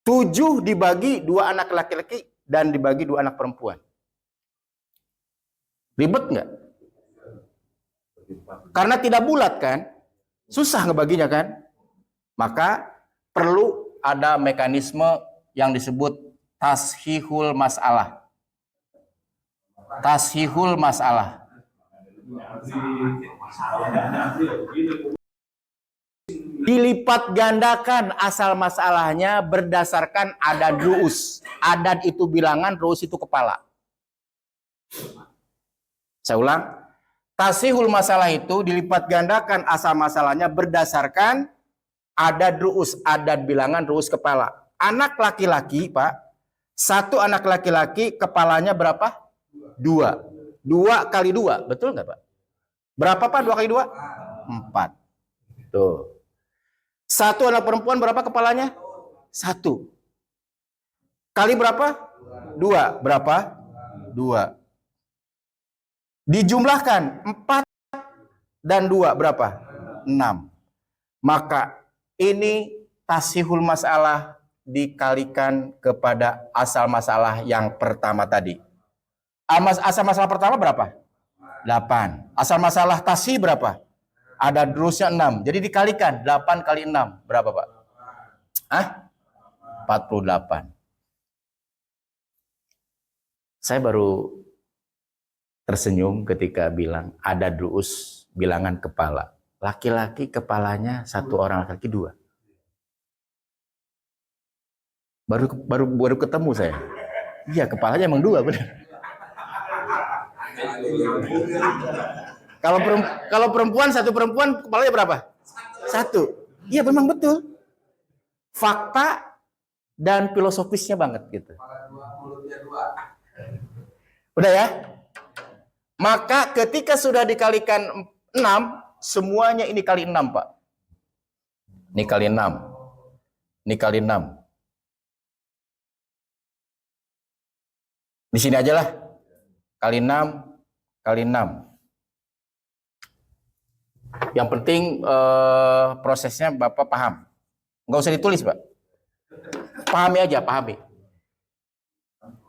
7 dibagi 2 anak laki-laki dan dibagi 2 anak perempuan. Ribet nggak? Karena tidak bulat kan? Susah ngebaginya kan? Maka perlu ada mekanisme yang disebut tashihul masalah. Tashihul masalah. Dilipat gandakan asal masalahnya berdasarkan adad ru'us. Adad itu bilangan, ru'us itu kepala. Saya ulang. Tasihul masalah itu dilipat gandakan asal masalahnya berdasarkan adad ru'us, adad bilangan, ru'us kepala. Anak laki-laki, Pak, 1 anak laki-laki kepalanya berapa? 2. 2 kali 2, betul nggak Pak? Berapa Pak 2 kali 2? 4. Tuh. 1 anak perempuan berapa kepalanya? 1. Kali berapa? 2. Berapa? 2. Dijumlahkan 4 dan 2 berapa? 6. Maka ini tasihul masalah dikalikan kepada asal masalah yang pertama tadi. Asal masalah pertama berapa? 8. Asal masalah tasih berapa? Ada durusnya 6. Jadi dikalikan 8 kali 6. Berapa, Pak? Hah? 48. Saya baru tersenyum ketika bilang ada duus bilangan kepala. Laki-laki kepalanya 1 orang, laki-laki 2. Baru ketemu saya. Iya, kepalanya emang 2, benar. Kalau perempuan, 1 perempuan kepalanya berapa? 1. Iya, memang betul. Fakta dan filosofisnya banget gitu. Udah ya? Maka ketika sudah dikalikan 6, semuanya ini kali 6, Pak. Ini kali 6. Ini kali 6. Di sini aja lah. Kali 6, kali 6. Yang penting prosesnya Bapak paham. Nggak usah ditulis, Pak. Pahami aja, pahami.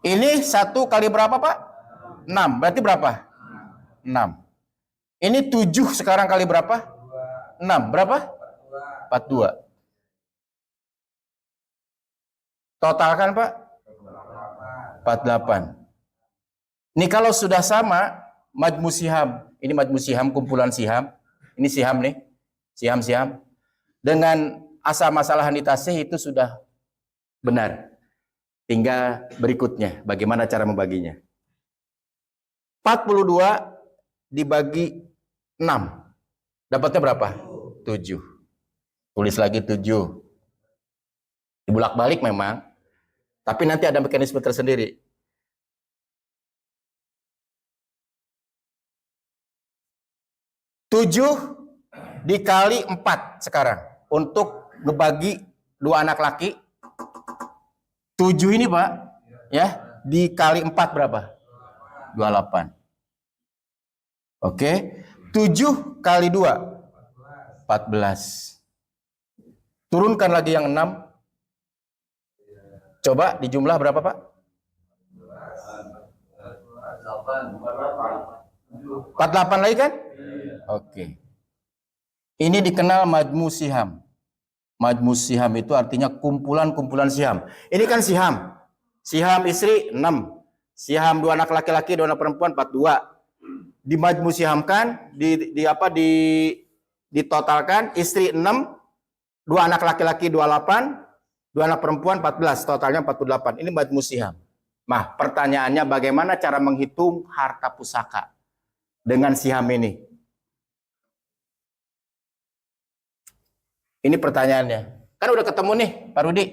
Ini 1 kali berapa, Pak? 6. Berarti berapa? 6. Ini 7 sekarang kali berapa? 6. Berapa? 42. Totalkan, Pak? 48. Ini kalau sudah sama, majmu siham. Ini majmu siham, kumpulan siham. Ini siham nih. Siham-siham. Dengan asal masalah tasih itu sudah benar. Tinggal berikutnya, bagaimana cara membaginya. 42 dibagi 6. Dapatnya berapa? 7. Tulis lagi 7. Dibulak-balik memang. Tapi nanti ada mekanisme tersendiri. Tujuh dikali 4 sekarang. Untuk ngebagi 2 anak laki. 7 ini, Pak. Ya, dikali 4 berapa? 28. Oke. 7 kali 2. 14. Turunkan lagi yang 6. Coba dijumlah berapa, Pak? 48 lagi kan? Oke. Ini dikenal majmu siham. Majmu siham itu artinya kumpulan-kumpulan siham. Ini kan siham. Siham istri 6. Siham 2 anak laki-laki, 2 anak perempuan 42. Di majmu sihamkan, ditotalkan istri 6, 2 anak laki-laki 28, 2 anak perempuan 14, totalnya 48. Ini majmu siham. Nah, pertanyaannya bagaimana cara menghitung harta pusaka dengan siham ini? Ini pertanyaannya. Kan udah ketemu nih, Pak Rudi.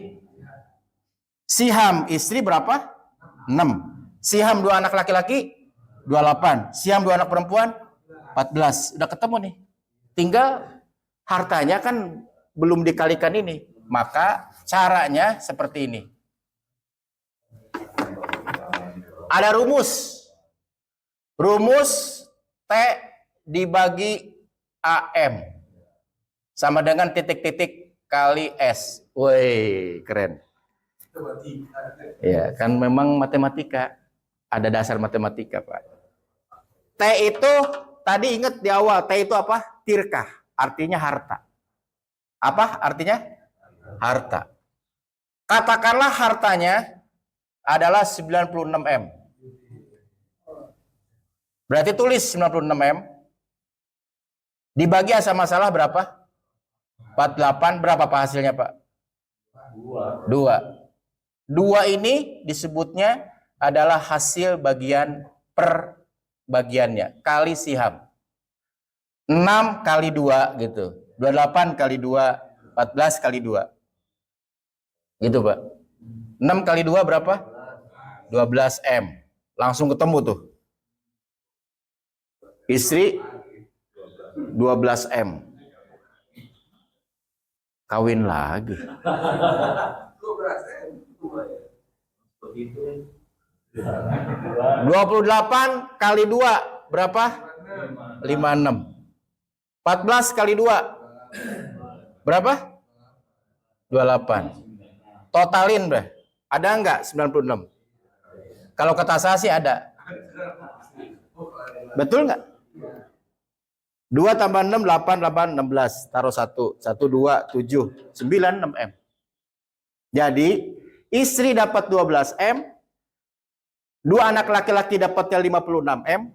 Siham istri berapa? 6. Siham 2 anak laki-laki 28. Siham 2 anak perempuan 14. Udah ketemu nih. Tinggal hartanya kan belum dikalikan ini. Maka caranya seperti ini. Ada rumus. Rumus T dibagi AM. Sama dengan titik-titik kali S. Woi, keren. Ya, kan memang matematika. Ada dasar matematika, Pak. T itu, tadi ingat di awal, T itu apa? Tirkah, artinya harta. Apa artinya? Harta. Katakanlah hartanya adalah 96M. Berarti tulis 96M. Dibagi asal masalah berapa? 48, berapa Pak hasilnya, Pak? 2. 2 ini disebutnya adalah hasil bagian per bagiannya, kali siham. 6 kali 2 gitu. 28 kali 2, 14 kali 2. Gitu, Pak. 6 kali 2 berapa? 12M. Langsung ketemu tuh. Istri 12M. Kawin lagi. 28 kali 2 berapa? 56. 14 kali 2 Berapa? 28. Totalin, Bro. Ada enggak 96? Kalau kata saya sih ada. Betul enggak? 2 tambah 6, 8, 8, 16. Taruh 1. 1, 2, 7, 9, 6 M. Jadi, istri dapat 12 M. 2 anak laki-laki dapatnya 56 M.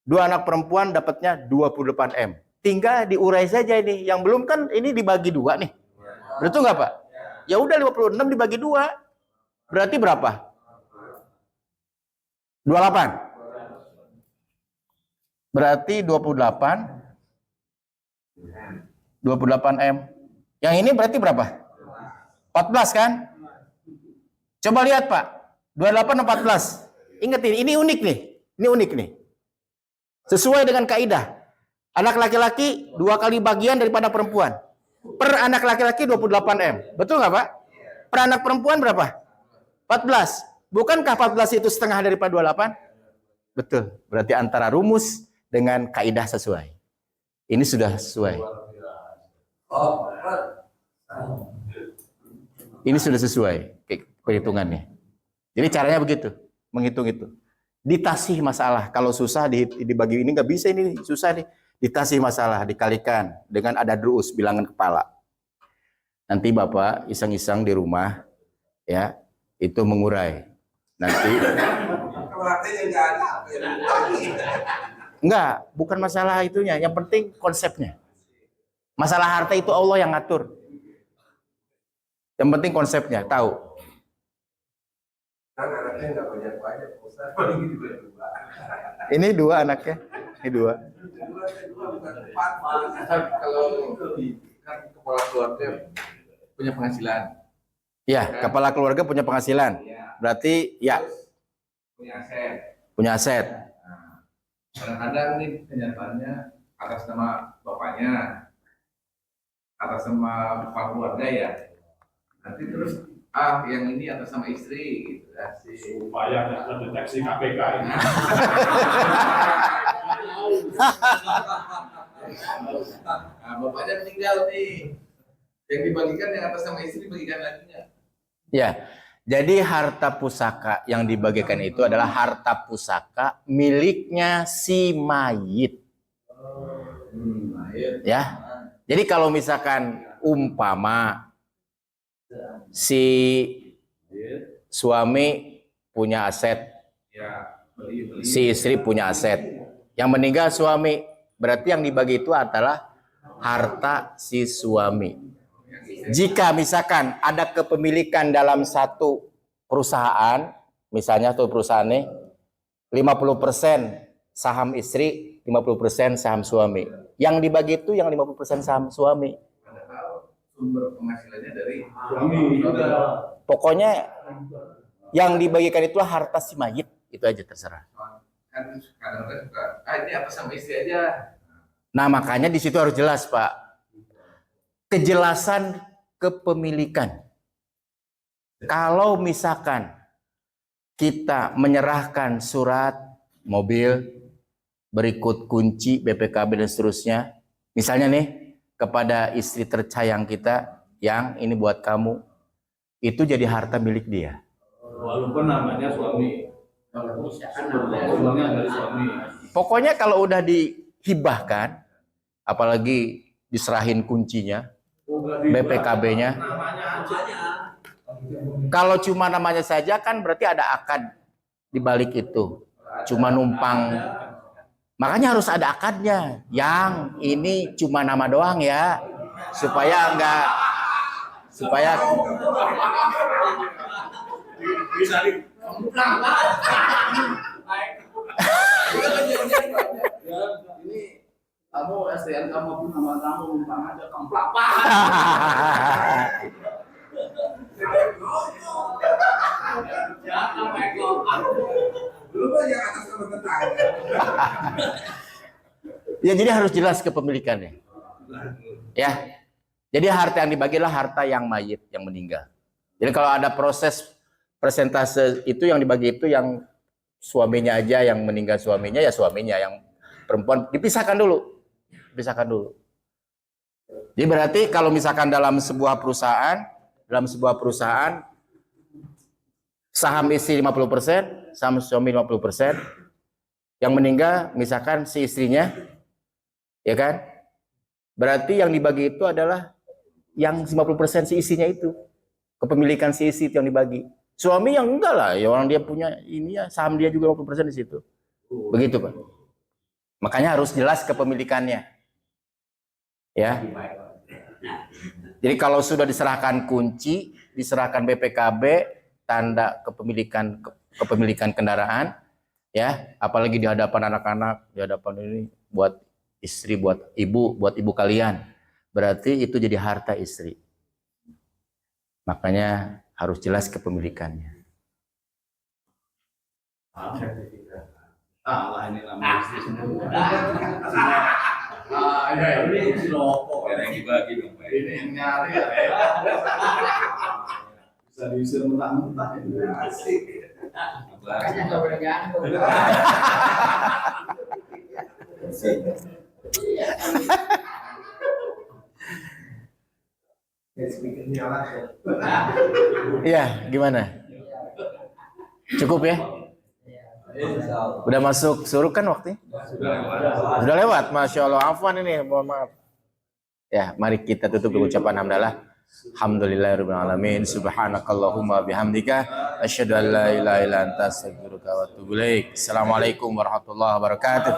2 anak perempuan dapatnya 28 M. Tinggal diurai saja ini. Yang belum kan ini dibagi 2 nih. Betul nggak, Pak? Ya udah 56 dibagi 2. Berarti berapa? 28. Berarti 28 M. Yang ini berarti berapa? 14 kan? Coba lihat, Pak. 28 14. Ingat ini unik nih. Ini unik nih. Sesuai dengan kaidah. Anak laki-laki 2 kali bagian daripada perempuan. Per anak laki-laki 28 M. Betul nggak, Pak? Per anak perempuan berapa? 14. Bukankah 14 itu setengah daripada 28? Betul. Berarti antara rumus dengan kaidah sesuai. Ini sudah sesuai. Ini sudah sesuai perhitungannya. Jadi caranya begitu, menghitung itu. Ditasih masalah. Kalau susah dibagi ini nggak bisa, ini susah nih. Ditasih masalah, dikalikan dengan ada ruus bilangan kepala. Nanti Bapak iseng-iseng di rumah, ya, itu mengurai. Nanti enggak, bukan masalah itunya. Yang penting konsepnya. Masalah harta itu Allah yang ngatur. Yang penting konsepnya, tahu. Ini 2 anaknya. Ini 2. Kalau kan kepala keluarga punya penghasilan. Ya, kepala keluarga punya penghasilan. Berarti ya Punya aset. punya aset. Nah, kadang-kadang nih kenyataannya atas nama bapaknya, atas nama kepala keluarga ya. Nanti terus yang ini atas nama istri gitu kan sih. Supaya ada deteksi KPK ini. Nah, bapaknya meninggal nih. Yang dibagikan yang atas nama istri bagikan laginya. Ya. Jadi harta pusaka yang dibagikan itu adalah harta pusaka miliknya si mayit. Ya. Jadi kalau misalkan umpama si suami punya aset, Ya, si istri punya aset. Yang meninggal suami, berarti yang dibagi itu adalah harta si suami. Jika misalkan ada kepemilikan dalam satu perusahaan, misalnya tuh perusahaannya 50% saham istri, 50% saham suami. Yang dibagi itu yang 50% saham suami. padahal sumber penghasilannya dari Suami. Pokoknya yang dibagikan itulah harta si mayit, itu aja terserah. kan kadang-kadang suka ini atas sama istri aja. Nah, makanya di situ harus jelas, Pak. Kejelasan kepemilikan. Kalau misalkan kita menyerahkan surat mobil, berikut kunci BPKB dan seterusnya, misalnya nih kepada istri tercayang kita, yang ini buat kamu, itu jadi harta milik dia. Walaupun namanya suami. Uangnya dari suami. Pokoknya kalau udah dihibahkan, apalagi diserahin kuncinya, BPKB-nya, kalau cuma namanya saja kan berarti ada akad di balik itu. Cuma numpang. Makanya harus ada akadnya. Yang ini cuma nama doang ya. Supaya enggak Bisa di Ini kamu STN kamu pun nama kamu numpang aja kemplak pak. Belum aja atas nama tetangga. Ya, jadi harus jelas kepemilikannya. Ya. Jadi harta yang dibagi adalah harta yang mayit, yang meninggal. Jadi kalau ada proses persentase itu yang dibagi itu yang suaminya aja, yang meninggal suaminya ya suaminya, yang perempuan dipisahkan dulu. Pisahkan dulu. Jadi berarti kalau misalkan dalam sebuah perusahaan saham istri 50%, saham suami 50%, yang meninggal misalkan si istrinya, ya kan? Berarti yang dibagi itu adalah yang 50% si istrinya itu. Kepemilikan si istri itu yang dibagi. Suami yang enggak lah, ya orang dia punya ini ya, saham dia juga 50% di situ. Begitu, Pak. Makanya harus jelas kepemilikannya. Ya. Jadi kalau sudah diserahkan kunci, diserahkan BPKB, tanda kepemilikan kendaraan, ya, apalagi di hadapan anak-anak, di hadapan ini buat istri, buat ibu kalian, berarti itu jadi harta istri. Makanya harus jelas kepemilikannya. Salah ini nama istri sendiri. Ya, Ini si rokok. yang dibagi dong, Pak. Ini yang nyari ya. Bisa diusir mentah-mentah. Asik. Makanya nggak boleh nyambung. Iya, gimana? Cukup ya? Udah masuk suruk kan waktunya? Sudah lewat, Masya Allah. Afwan ini, mohon maaf. Ya, mari kita tutup dengan ucapan hamdalah. Alhamdulillahirabbil alamin. Subhanakallahumma bihamdika asyhadu an la ilaha illa anta astaghfiruka wa atubu ilaik. Assalamualaikum warahmatullahi wabarakatuh.